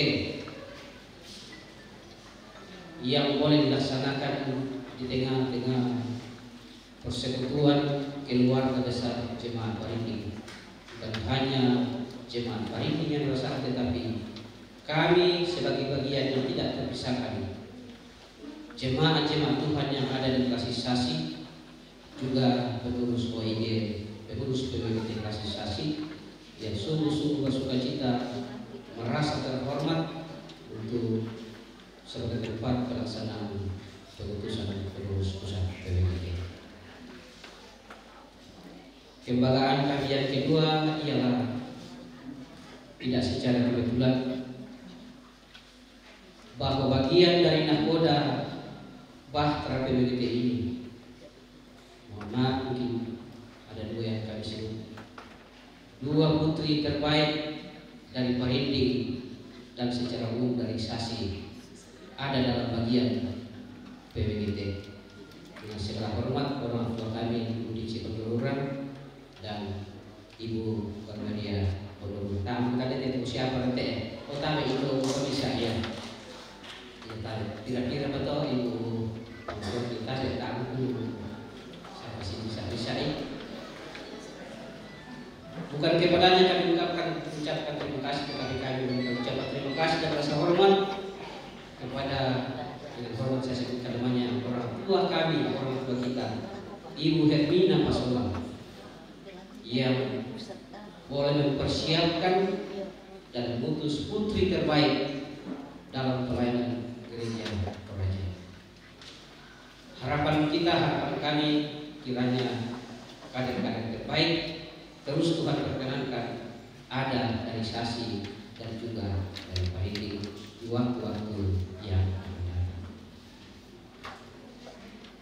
F: yang boleh dilaksanakan di tengah-tengah persekutuan keluarga besar Jemaat Parindi. Bukan hanya Jemaat Parindi yang berasal, tetapi kami sebagai bagian yang tidak terpisahkan jemaat-jemaat Tuhan yang ada di klasisasi, juga pengurus OIG, pengurus PWGT klasisasi yang sungguh-sungguh bersukacita merasa terhormat untuk sebagai tempat pelaksanaan keputusan pengurus pusat PWGT. Kebanggaan kami yang kedua ialah tidak secara kebetulan bahwa bagian dari nahkoda Bahtera PWGT ini, mohon maaf mungkin ada dua yang kami sebut, dua putri terbaik dari Parindi dan secara umum dari Sasi ada dalam bagian PWGT. Dengan segala hormat orang tua kami Budi Cipengeluran dan Ibu Kornelia Penurun. Tamu tadi itu siapa nanti? Oh tahu itu bisa ya. Kira-kira betul Ibu kita tamu dulu. Saya masih bisa bukan kepadanya kami ucapkan terima kasih, tetapi kami mengucapkan terima kasih dan rasa hormat kepada, dengan hormat saya sebutkan namanya, orang tua kami, orang tua kita, Ibu Hermina Pasola, yang boleh mempersiapkan dan mengutus putri terbaik dalam pelayanan gereja Toraja. Harapan kita, harapan kami, kiranya kader-kader terbaik terus Tuhan perkenankan ada dari Sasi dan juga dari Parindi di waktu-waktu yang akan datang.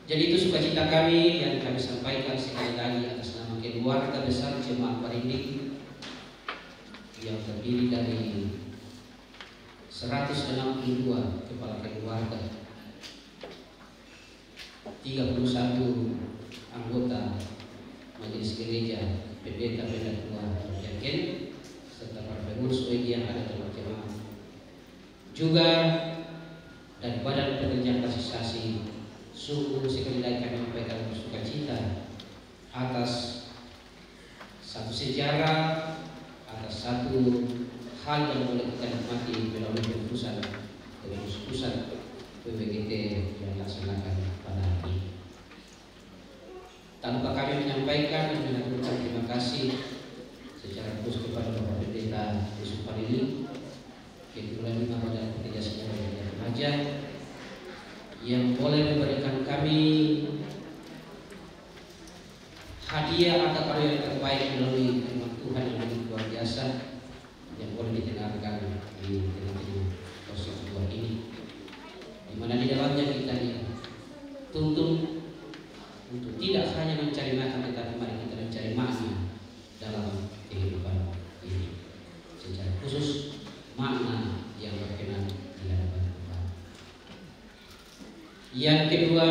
F: Jadi itu sukacita kami yang kami sampaikan sekali lagi atas nama keluarga besar Jemaat Parindi yang terdiri dari 162 kepala keluarga, 31 anggota majelis gereja, pendeta-pendeta tua yakin, serta para pengurus OIG yang ada dalam jemaat, juga dan badan pekerja klasisasi. Sungguh sekali lagi kami menyampaikan bersukacita atas satu sejarah, atas satu hal yang boleh kita nikmati melalui keputusan pengurus pusat PWGT yang dilaksanakan pada hari ini. Tanpa kami menyampaikan dan mengaturkan terima kasih secara khusus kepada Bapak Pendeta Yusuf Parindi, Ketua Lima Badan Pekerja Sejarah Gereja Toraja, yang boleh memberikan kami hadiah atau karya terbaik melalui firman Tuhan yang begitu luar biasa yang boleh didengarkan di tengah-tengah persekutuan ini, di mana di dalamnya kita dituntun untuk tidak hanya mencari makan, tetapi mari kita mencari makna dalam kehidupan ini, secara khusus makna yang berkenan di hadapan Tuhan. Yang kedua,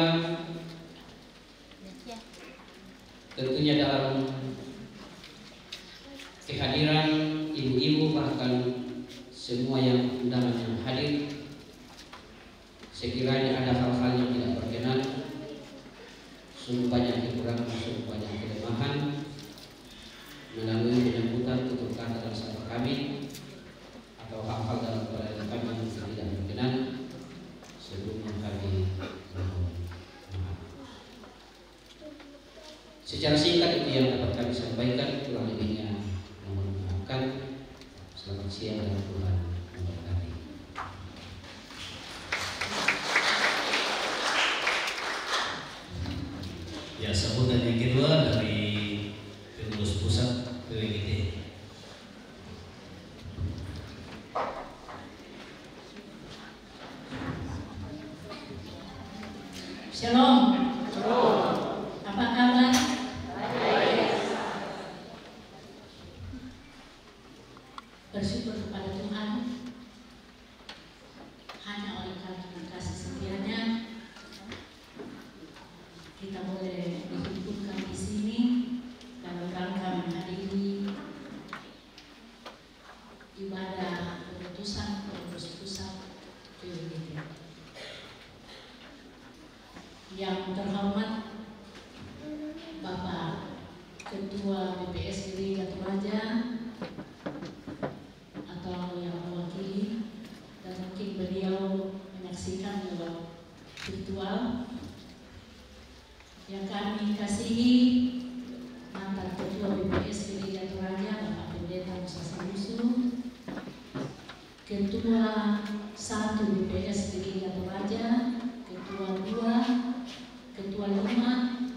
F: tentunya dalam kehadiran ibu-ibu, bahkan semua yang undangan yang hadir, sekiranya ada hal-hal yang tidak berkenan, sungguh banyak kekurangan, sungguh banyak kelemahan melalui penyambutan tutur kata dan sapa kami atau hal-hal dalam Secara singkat itu yang dapat kami sampaikan, kurang lebihnya mohon maafkan. Selamat siang dan Tuhan memberkati.
E: Ya, sambutan yang kedua dari pengurus pusat PWGT.
D: Shalom. Apa kabar? Bersyukur kepada Tuhan, hanya oleh karena kasih setianya kita boleh dihidupkan di sini dalam rangka menghadiri ibadah pemutusan pengurus pusat PWGT. Yang terhormat Bapak Ketua BPS Gereja Toraja atau yang mewakili, dan mungkin beliau menyaksikan lewat virtual. Yang kami kasihi mantan Ketua BPS Gereja Toraja Bapak Pendeta Musa Sanusi, Ketua 1 BPS Gereja Toraja, Ketua 2, Ketua 5,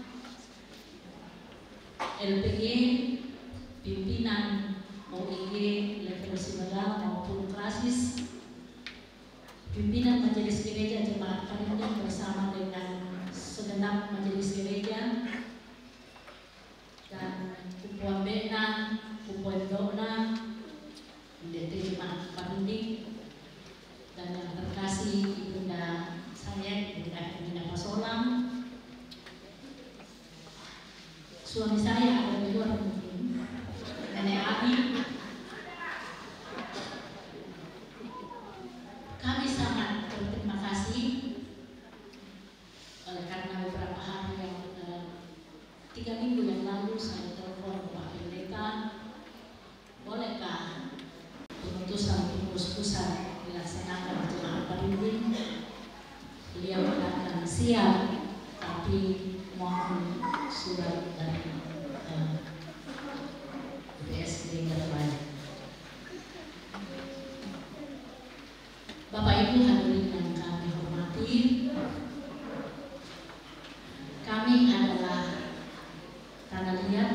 D: LPG, pimpinan OIG level Sumedang maupun klasis, pimpinan Majelis Gereja Jemaat Parinding bersama dengan segenap Majelis Gereja, dan Kupuan Bena, Kupuan Dona, DT Jemaat Parinding, dan yang terkasih Ibunda saya, Ibunda Pasolang, suami saya ada di luar mungkin, Nenek Abi. Kami sangat berterima kasih karena beberapa hari yang 3 minggu yang lalu saya telepon Pak Pendeta, bolehkah pemutusan pengurus pusat dilaksanakan jemaat Parinding? Beliau mengatakan siap, tapi mohon surat dari BPS Gereja Toraja. Bapak Ibu hadirin yang kami hormati, kami adalah tanah liat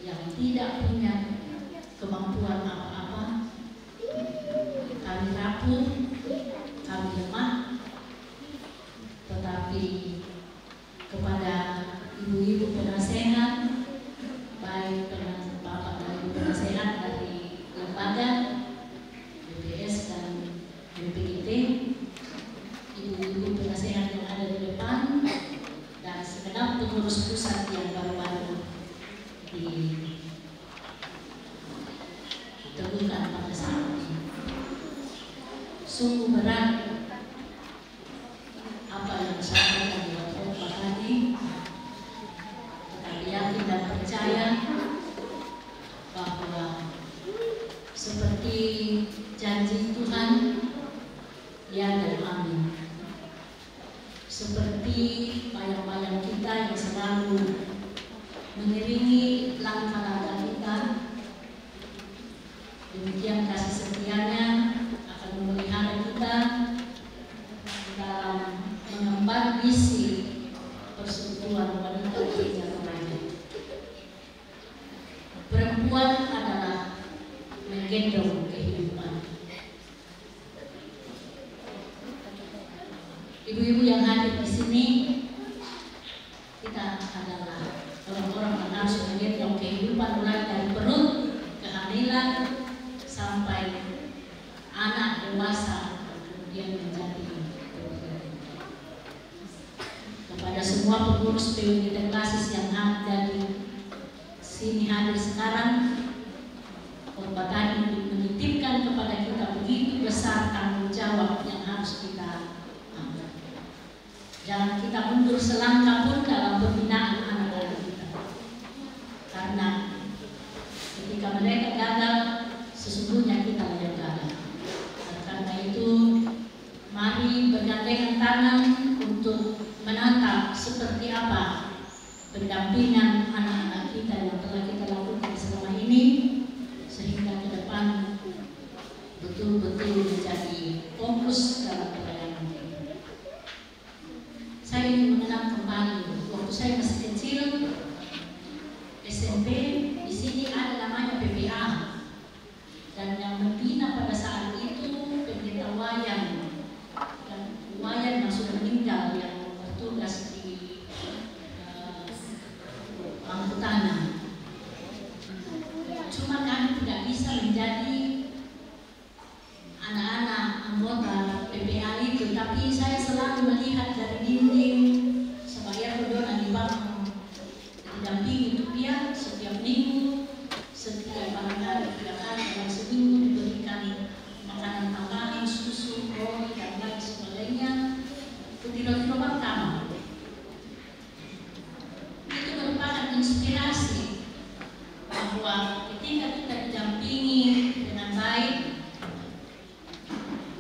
D: yang tidak punya kemampuan apa-apa. Kami rapuh, kami lemah, tetapi kepada ibu-ibu penasehat, baik bapak dan ibu penasehat dari lembaga BPS dan BPGT, ibu-ibu penasehat yang ada di depan, dan segenap pengurus pusat yang baru-baru ditemukan pada saat ini. Sungguh berat apa yang disampaikan di khotbah tadi, tetapi yakin dan percaya bahwa seperti janji Tuhan, ya dan amin. Seperti bayang-bayang kita yang selalu mengiringi langkah-langkah kita, demikian kasih setianya akan memelihara kita dalam mengemban misi persekutuan wanita Gereja Toraja. Perempuan adalah menggendong kehidupan. Ibu-ibu yang hadir di sini, kita adalah orang-orang yang harus menggendong kehidupan mulai dari perut, kehamilan, sampai anak dewasa, kemudian menjadi kepada semua pengurus PWGT klasis yang ada di sini hadir sekarang. Khotbah tadi menitipkan kepada kita begitu besar tanggung jawab yang harus kita ambil. Jangan kita mundur selangkah pun dalam pembinaan anak-anak kita, karena ketika mereka gagal, sesungguhnya kita yang gagal. Karena itu, mari bergandengan tangan untuk menatap seperti apa pendampingan anak-anak kita yang telah kita lakukan selama ini, sehingga ke depan betul-betul menjadi fokus dalam pelayanan ini. Saya ingin mengenal kembali waktu saya masih kecil, SMP, di sini ada namanya PPA, dan yang membina pada saat itu pendeta Wayan, dan Wayan yang sudah meninggal yang bertugas di Mangkutana. Cuma kami tidak bisa menjadi anak-anak anggota PPA itu, tapi saya selalu melihat dari dinding sebaya Rodona dibangun, didampingi untuk dia setiap minggu, setiap barangkali 3 kali dalam seminggu diberikan makanan tambahan, susu, roti dan lain sebagainya. Tidak pertama itu merupakan inspirasi bahwa ketika kita didampingi dengan baik,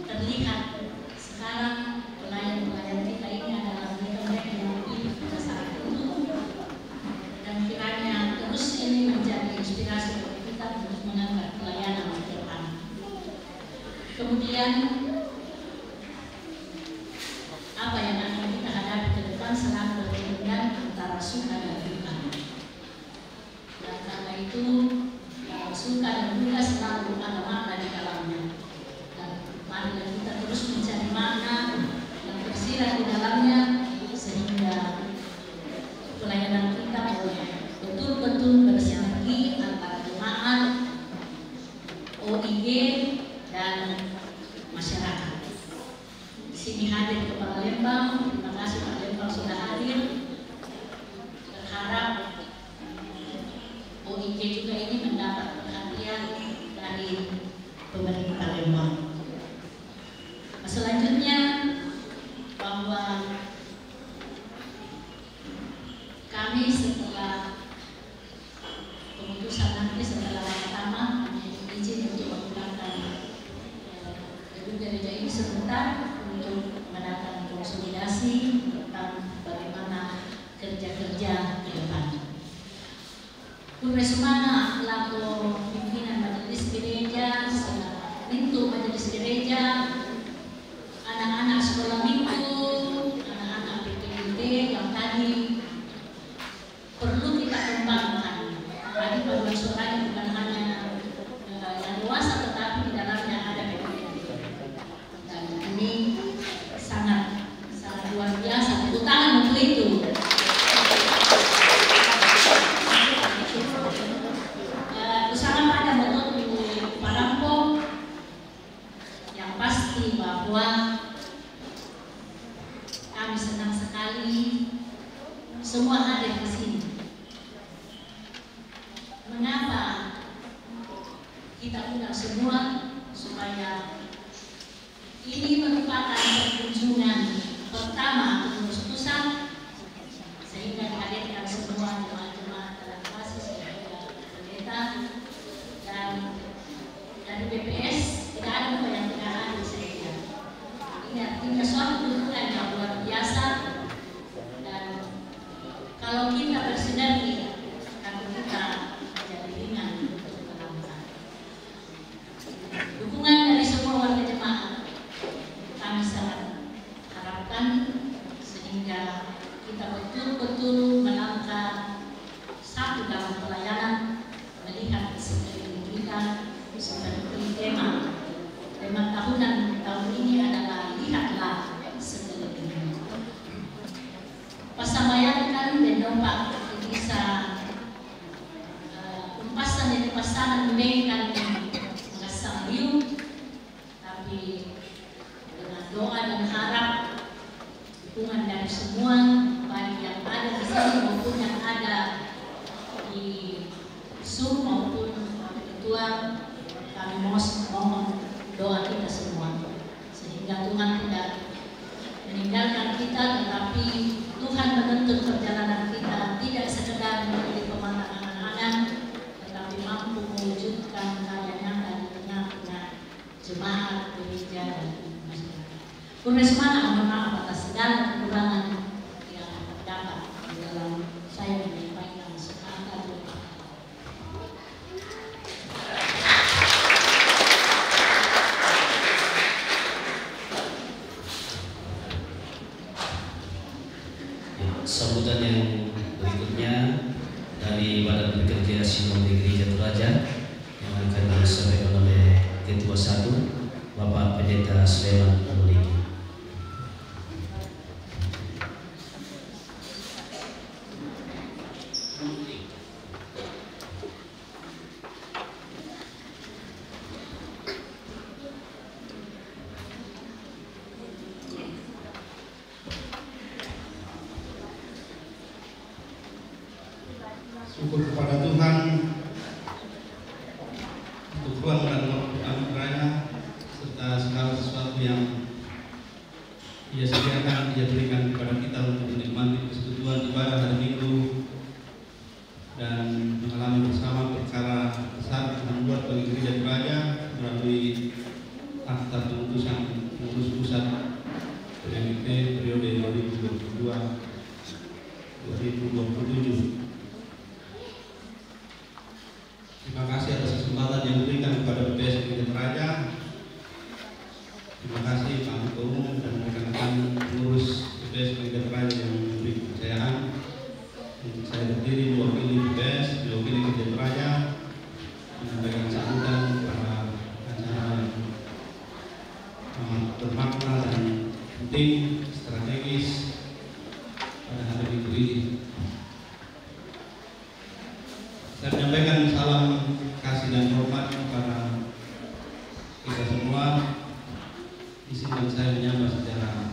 D: terlihat sekarang pelayan-pelayan kita ini adalah mereka yang lebih pada saat itu, dan kiranya terus ini menjadi inspirasi bagi kita untuk mengangkat pelayanan ke depan. Kemudian apa yang akan kita hadapi ke depan selalu berhubungan antara suka dan duka. Dan karena itu suka dan duka selalu ada makna di dalamnya. Dan marilah kita terus mencari makna yang tersirat di dalamnya, sehingga pelayanan kita betul-betul bersinergi antara jemaat, OIG, dan masyarakat. Di sini hadir Kepala Lembang, terima kasih Pak Lembang sudah hadir. Berharap OIG juga ini mendapat perhatian dari pemerintah Lembang. Selanjutnya, bahwa kami setelah keputusan nanti setelah pertama izin untuk menggunakan gedung gereja ini sebentar untuk mengadakan konsolidasi tentang bagaimana kerja-kerja ke depan. Kuresumana laku pimpinan majelis gereja, pintu majelis gereja, anak-anak sekolah minggu, anak-anak PPID yang tadi perlu kita kembangkan. Tadi paduan suaranya bukan hanya yang dewasa, tetapi di dalamnya ada PPID. Dan ini sangat luar biasa. Tepuk tangan untuk itu. Usaha pada menurut Parampo yang pasti bahwa kami senang sekali semua hadir di sini. Mengapa kita undang semua? Supaya ini merupakan perkunjungan pertama pengurus pusat, sehingga dihadirkan semua jemaat-jemaat dalam basis pendeta, dan dari BPS tidak ada yang tidak hadir sehingga ini artinya suatu dukungan yang luar biasa. Dan kalau kita bersinergi, kami kita menjadi ringan untuk melakukan dukungan dari semua warga jemaat. Kami sangat harapkan sehingga kita betul-betul melangkah satu dalam pelayanan, melihat sekeliling kita seperti tema tahunan tahun ini adalah lihatlah sekeliling. Pasamayatan dan dompak bisa umpasan dari pasangan memberikan mengasah liu, tapi dengan doa dan harap dukungan dari semua, baik yang ada di sini maupun yang ada di Zoom maupun ketua, kami mohon doa kita semua sehingga Tuhan tidak meninggalkan kita, tetapi Tuhan menuntut perjalanan kita tidak sekedar menjadi pemandangan angan-angan, tetapi mampu mewujudkan karya nyata di tengah-tengah jemaat, gereja, dan masyarakat. Kuresumana mohon maaf atas segala kekurangan yang terdapat di dalam saya
E: sambutan yang berikutnya dari Badan Pekerja Sinode Gereja Toraja yang akan disampaikan oleh Ketua 1 Bapak Pendeta Sleman Anoligi.
G: Syukur kepada Tuhan untuk ruang dan waktu anugerahnya serta segala sesuatu yang Ia sediakan, Ia berikan kepada kita untuk menikmati persekutuan ibadah hari Minggu dan mengalami bersama perkara besar yang membuat bagi Gereja Toraja melalui akta keputusan pengurus pusat PMIP periode 2022-2027. Terima kasih atas kesempatan yang diberikan kepada PPS Gereja Toraja. Terima kasih Pak Ketua Umum dan rekan-rekan pengurus PPS Gereja Toraja yang memberi kepercayaan untuk saya berdiri mewakili PPS, mewakili Gereja Toraja, menyampaikan sambutan pada acara yang amat bermakna dan penting, strategis pada hari Minggu ini. Saya menyampaikan salam kasih dan hormat kepada kita semua. Izinkan saya menyapa secara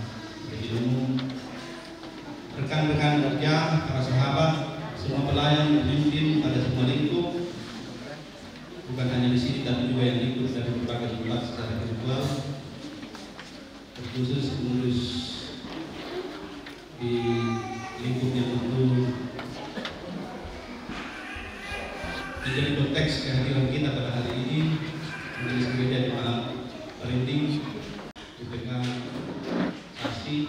G: lebih umum rekan-rekan kerja, para sahabat, semua pelayan, pemimpin pada semua lingkup, bukan hanya di sini tapi juga yang ikut dari berbagai tempat secara virtual, terkhusus pengurus di lingkup yang tentu menjadi konteks kehadiran kita pada hari ini Majelis Gereja di Malam Parinting, UPK Saksi,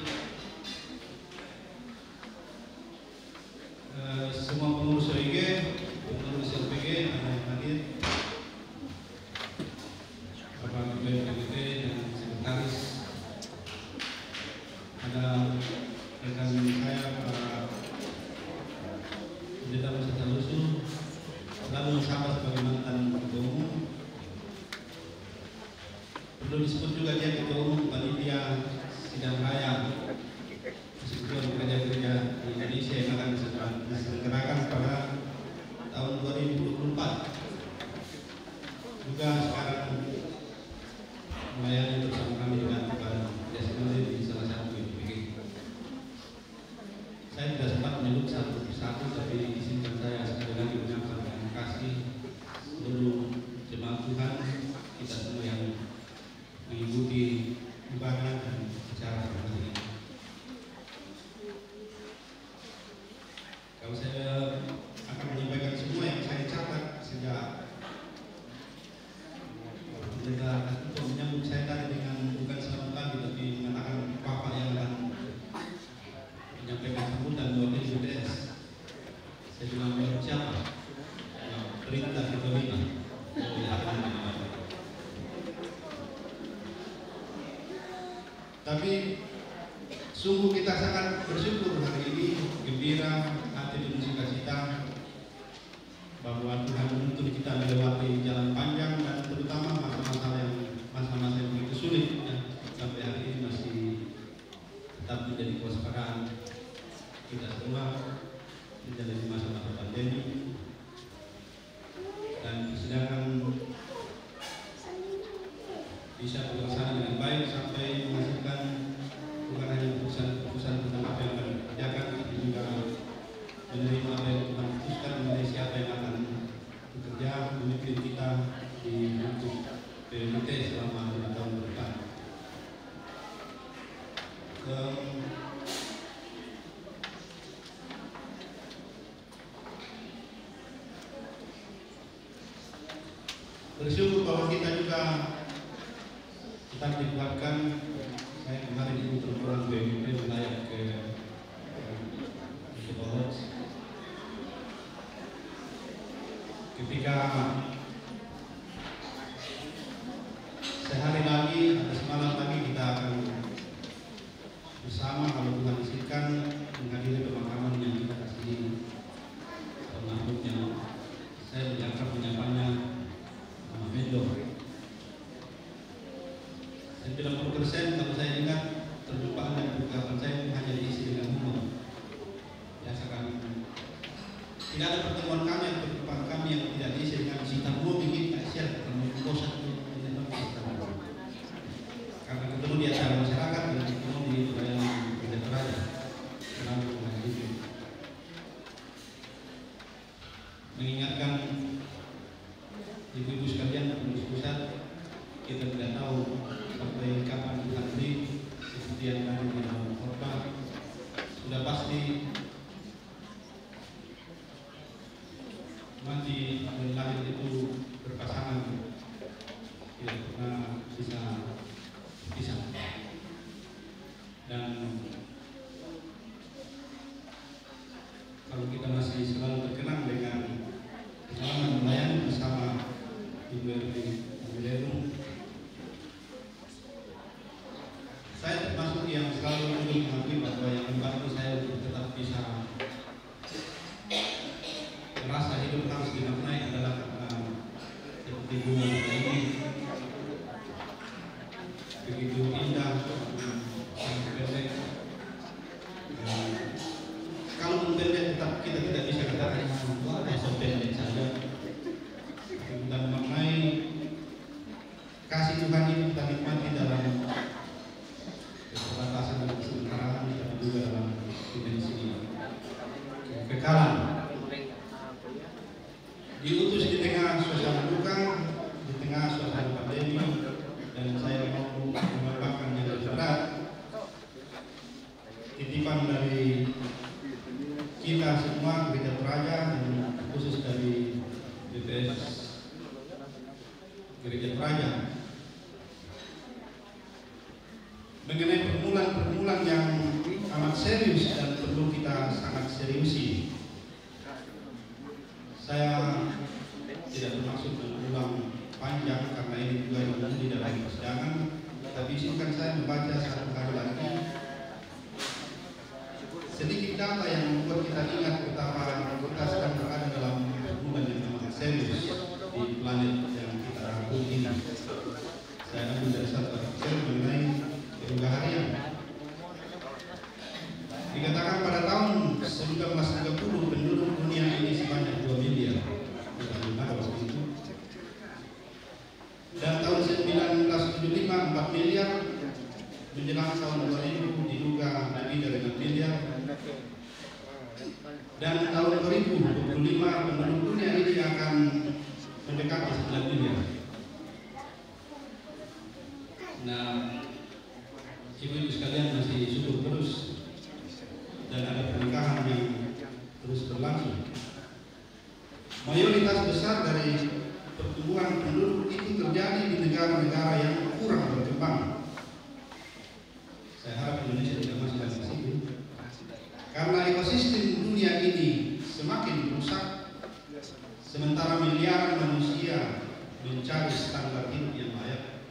G: semua pengurus OIG, pengurus LPG ada yang hadir, Bapak Ketua PGP dan Sekretaris, ada rekan saya para pendeta peserta lusuh, lalu sama sebagai mantan Ketua Umum. Perlu disebut juga dia Ketua Umum Panitia Sidang Raya Persekutuan Gereja-Gereja di Indonesia yang akan diselenggarakan pada tahun 2024. Juga sekarang melayani bersama kami dengan Pak Desmond di salah satu PPG. Saya tidak sempat menyebut satu persatu, tapi izinkan saya sekali lagi menyampaikan terima kasih seluruh jemaat Tuhan, kita semua yang mengikuti ibadah dan acara hari ini. Kalau saya akan menyampaikan semua yang saya catat sejak untuk menyambut saya tadi dengan bukan selamat pagi tapi mengatakan Bapak yang akan menyampaikan sambutan mewakili BPS. Saya bilang siapa? Perintah Ketua 5. Tapi sungguh kita sangat bersyukur hari ini, gembira, hati penuh sukacita bahwa Tuhan menuntun kita melewati jalan panjang dan terutama masa-masa yang begitu sulit ya, sampai hari ini masih tetap menjadi kewaspadaan kita semua menjalani masa-masa pandemi dan persidangan bisa berlaksana dengan baik sampai menghasilkan bukan hanya keputusan tentang apa yang akan dikerjakan, tapi juga menerima apa yang Tuhan putuskan mengenai siapa yang akan bekerja memimpin kita di lingkup PMIT selama 5 tahun ke depan. Bersyukur bahwa kita juga tetap dikuatkan. Saya kemarin itu terpulang BMIP melayang ke Polres. Ketika sehari lagi atau semalam lagi kita akan bersama kalau Tuhan izinkan menghadiri pemakaman yang kita kasih penambut yang saya menjangkau menyapanya nama Mendo. 90% kalau saya ingat terjumpa dan percakapan saya hanya diisi dengan humor. Biasakan tidak ada pertemuan kami atau pertemuan kami yang tidak diisi dengan cerita bikin kasihan karena bosan karena ketemu di acara masyarakat dan ketemu di pelayanan Gereja Toraja. Kenapa begitu? Mengingatkan ibu-ibu sekalian pengurus pusat, kita tidak tahu sampai kapan Tuhan beri seperti yang tadi di dalam khotbah. Sudah pasti mati dan lahir itu berpasangan, tidak pernah bisa pisah. Dan kalau kita masih selalu terkenang dengan pengalaman melayani bersama Ibu Erwin Aguilera, saya termasuk yang selalu mengakui bahwa yang membantu saya untuk tetap bisa merasa hidup harus dimaknai adalah karena seperti bunga ini begitu indah, sangat pendek. Kalau pendek tetap kita tidak bisa katakan asal pendek saja. Kita memaknai kasih Tuhan ini kita nikmati dalam keterbatasan dan kesementaraan, tapi juga dalam dimensi kekekalan. Diutus di tengah suasana duka, di tengah suasana pandemi, dan saya mau mengembangkan yang lebih berat. Titipan dari kita semua Gereja Toraja dan khusus dari BPS Gereja Toraja mengenai permulaan yang amat serius dan perlu kita sangat seriusi. Saya tidak bermaksud mengulang panjang karena ini juga di dalam persidangan, tapi izinkan saya membaca satu kali lagi sedikit data yang membuat kita ingat betapa kita sedang berada dalam pergumulan yang amat serius di planet yang kita bumi ini. Saya ambil dari satu artikel mengenai keluarga harian. Dikatakan pada tahun 1930 penduduk dunia ini sebanyak 2 miliar, waktu itu. Dan tahun 1975 4 miliar, menjelang tahun 2000 diduga lebih dari 6 miliar. Dan tahun 2025 penduduk dunia ini akan mendekati 9 miliar. Nah, ibu-ibu sekalian masih subur terus dan ada pernikahan yang terus berlangsung. Mayoritas besar dari pertumbuhan penduduk itu terjadi di negara-negara yang kurang berkembang. Saya harap Indonesia tidak masuk dalam situ. Karena ekosistem dunia ini semakin rusak, sementara miliaran manusia mencari standar hidup yang layak,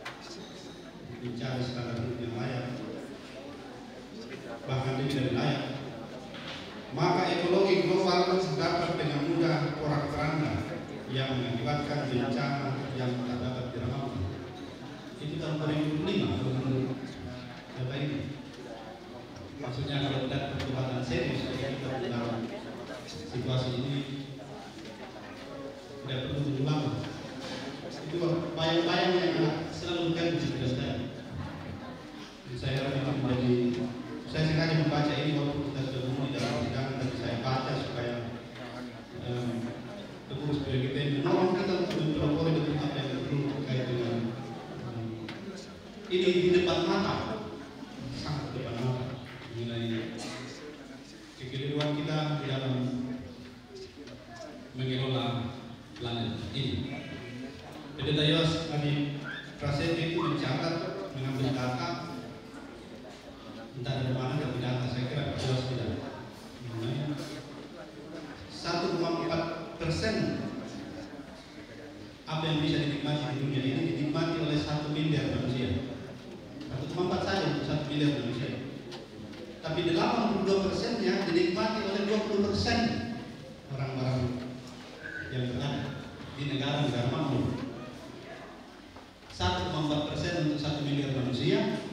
G: bahkan lebih dari layak. Maka ekologi global dapat dengan mudah porak-poranda yang mengakibatkan bencana yang tak dapat dirangkul. Itu tahun 2005 menurut data ini. Maksudnya kalau tidak pertobatan serius kita dalam situasi ini tidak perlu tunggu lama. Itu bayang-bayang yang selalu kan di pikiran saya. Saya harap itu menjadi, saya sengaja membaca ini waktu kita sudah di dalam sidang, tapi saya baca supaya pengurus kita menolong kita untuk mempelopori dengan apa yang perlu terkait dengan ini di depan mata, sangat depan mata mengenai kekeliruan kita di dalam mengelola planet ini. Pendeta Yos Adi Prasetyo itu mencatat, mengambil data, entah dari mana tapi data, saya kira jelas tidak. 1,4% apa yang bisa dinikmati di dunia ini dinikmati oleh 1 miliar manusia. 1,4 saja untuk 1 miliar manusia. tapi 82%-nya dinikmati oleh 20% orang-orang yang berada di negara-negara makmur. 1,4% untuk 1 miliar manusia,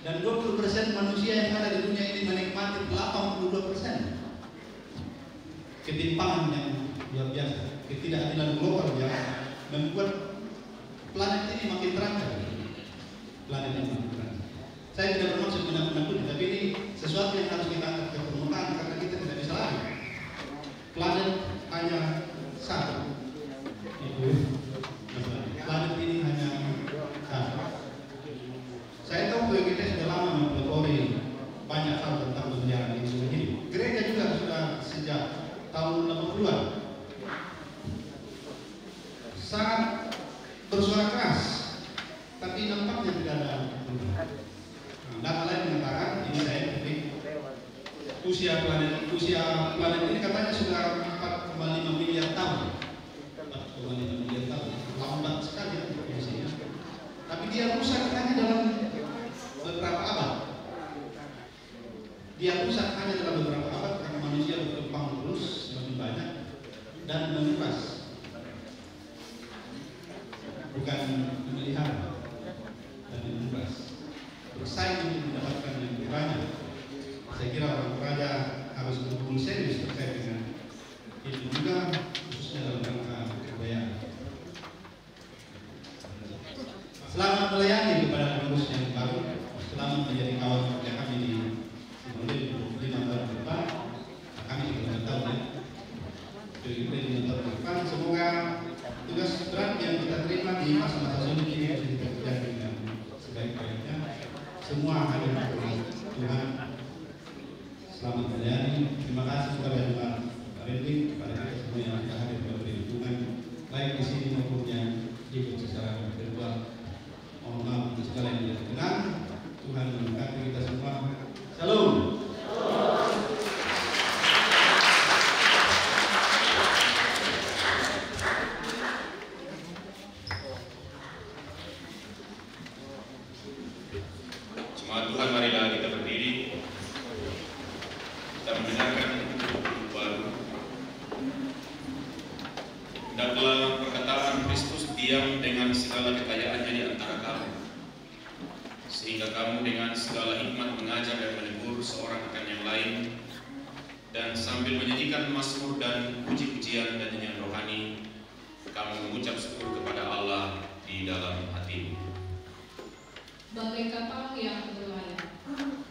G: dan 20% manusia yang ada di dunia ini menikmati 82%. Ketimpangan yang luar biasa, ketidakadilan global yang membuat planet ini makin terancam. Planet ini makin terancam. Saya tidak bermaksud menakut-nakuti, tapi ini sesuatu yang harus kita angkat ke permukaan karena kita tidak bisa lagi. Planet hanya satu. Itu planet ini hanya satu. Saya tahu bahwa kita sudah lama mempelajari banyak hal tentang sejarah di dunia ini. Gereja juga sudah sejak tahun 80-an sangat bersuara keras, tapi nampaknya tidak ada perubahan. Data lain mengatakan ini saintifik, usia planet ini katanya sudah 4,5 miliar tahun. 4,5 miliar tahun, lambat sekali usianya. Tapi dia rusak hanya dalam beberapa abad. Dia rusak hanya dalam beberapa abad karena manusia berkembang terus semakin banyak dan menguras, bukan memelihara, tapi menguras, bersaing untuk mendapatkan yang lebih banyak. Saya kira orang raja harus betul-betul serius terkait dengan itu juga, khususnya dalam rangka kebudayaan. Selamat melayani kepada pengurus yang baru, selamat menjadi kawan kerja kami di Simolin 5 tahun depan. Kami juga 5 tahun ya. Jadi 5 tahun depan, semoga tugas berat yang kita terima di masa-masa sulit ini bisa kita kerjakan dengan sebaik-baiknya. Semua hadir dari Tuhan. Selamat melayani. Terima kasih kepada Pak Rendy, kepada kita semua yang kita hadir memberi dukungan baik di sini maupun yang ikut secara virtual. Mohon maaf untuk segala yang tidak berkenan. Tuhan memberkati kita semua. Shalom.
A: Jemaat Tuhan, marilah kita berdiri. Kita mendengarkan buku baru. Hendaklah perkataan Kristus diam dengan segala kekayaannya di antara kamu, sehingga kamu dengan segala hikmat mengajar dan menegur seorang akan yang lain, dan sambil menyanyikan mazmur dan puji-pujian dan nyanyian rohani, kamu mengucap syukur kepada Allah di dalam hatimu.
C: Bagai kapal yang berlayar.
A: Bagai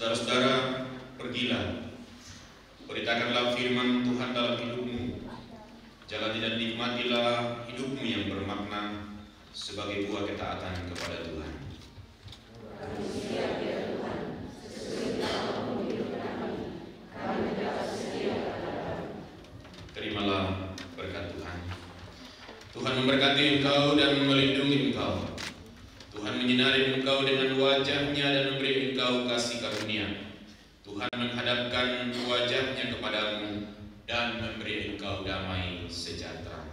A: Saudara-saudara, pergilah, beritakanlah firman Tuhan dalam hidupmu, jalani dan nikmatilah hidupmu yang bermakna sebagai buah ketaatan kepada Tuhan. Terimalah berkat Tuhan. Tuhan memberkati engkau dan melindungi engkau. Tuhan menyinari engkau dengan wajah-Nya dan memberi engkau kasih karunia. Tuhan menghadapkan wajah-Nya kepadamu dan memberi engkau damai sejahtera.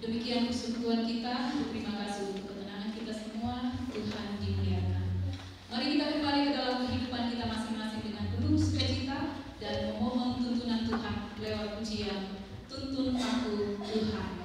C: Demikian persekutuan kita. Terima kasih untuk ketenangan kita semua. Tuhan dimuliakan. Mari kita kembali ke dalam kehidupan kita masing-masing dengan penuh sukacita dan memohon tuntunan Tuhan lewat pujian Tuntun Aku Tuhan Allah.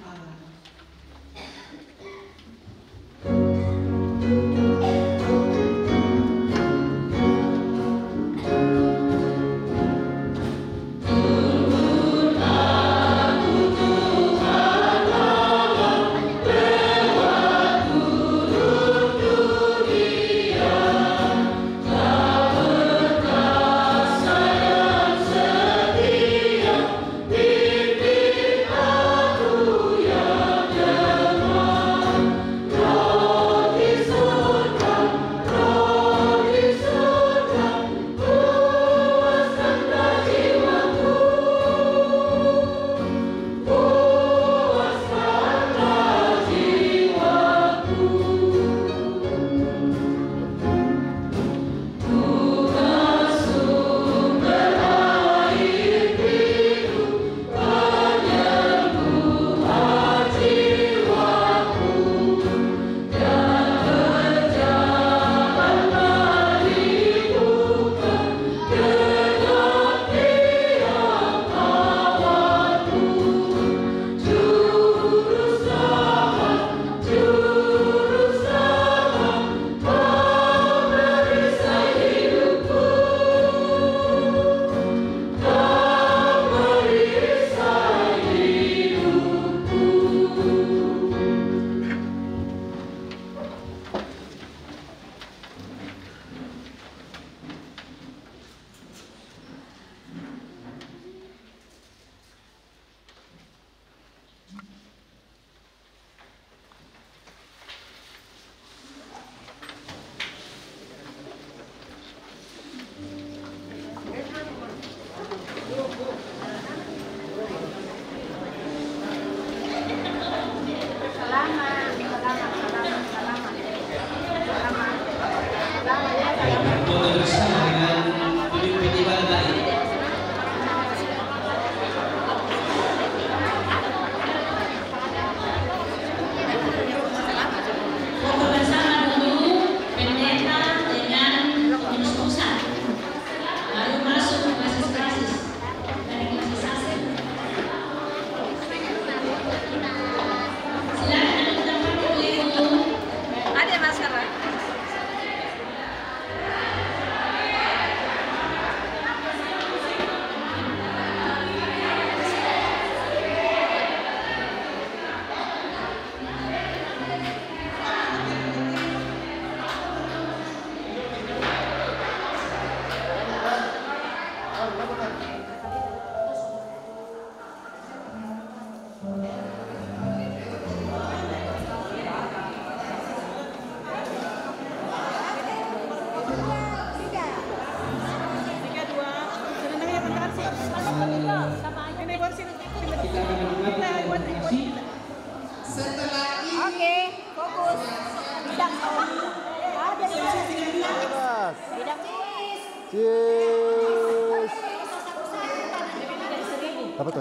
H: Apa tuh?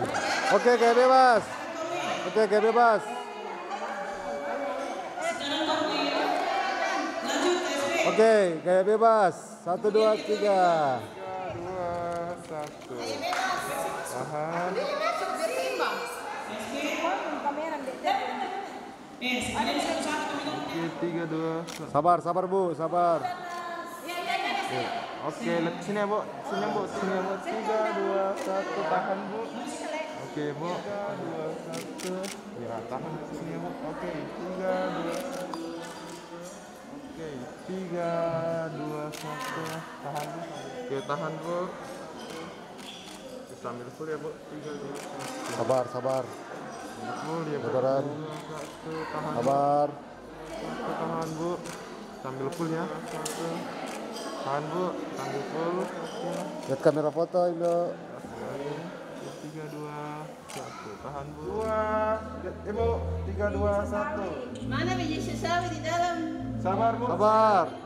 H: Oke, kayak bebas. Oke, kayak bebas. Oke, kayak bebas. 1, 2, 3.
I: 3, 2, 1. Tahan. 3, 2, 1.
H: Sabar, sabar Bu, sabar.
I: Oke, sini ya Bu. Sini Bu. 3, 2, 1. Tahan Bu. Oke Bu, 3, 2, 1. Ya tahan di sini ya Bu. Oke, 3, 2. Oke, 3, 2, 1. Tahan Bu. Oke, tahan Bu. Bisa ambil full ya Bu. 3, 2, 1.
H: Sabar, sabar.
I: Full ya Bu.
H: Sabaran.
I: 2, 1. Tahan Bu.
H: Sabar.
I: Tahan Bu. Sambil full ya. 1. Tahan Bu. Sambil full.
H: Lihat kamera foto Indo.
I: 3, 2, 1. Tahan Bu. 2. Ibu. 3, 2, 1.
J: Mana biji sesawi di dalam?
I: Sabar Bu.
H: Sabar.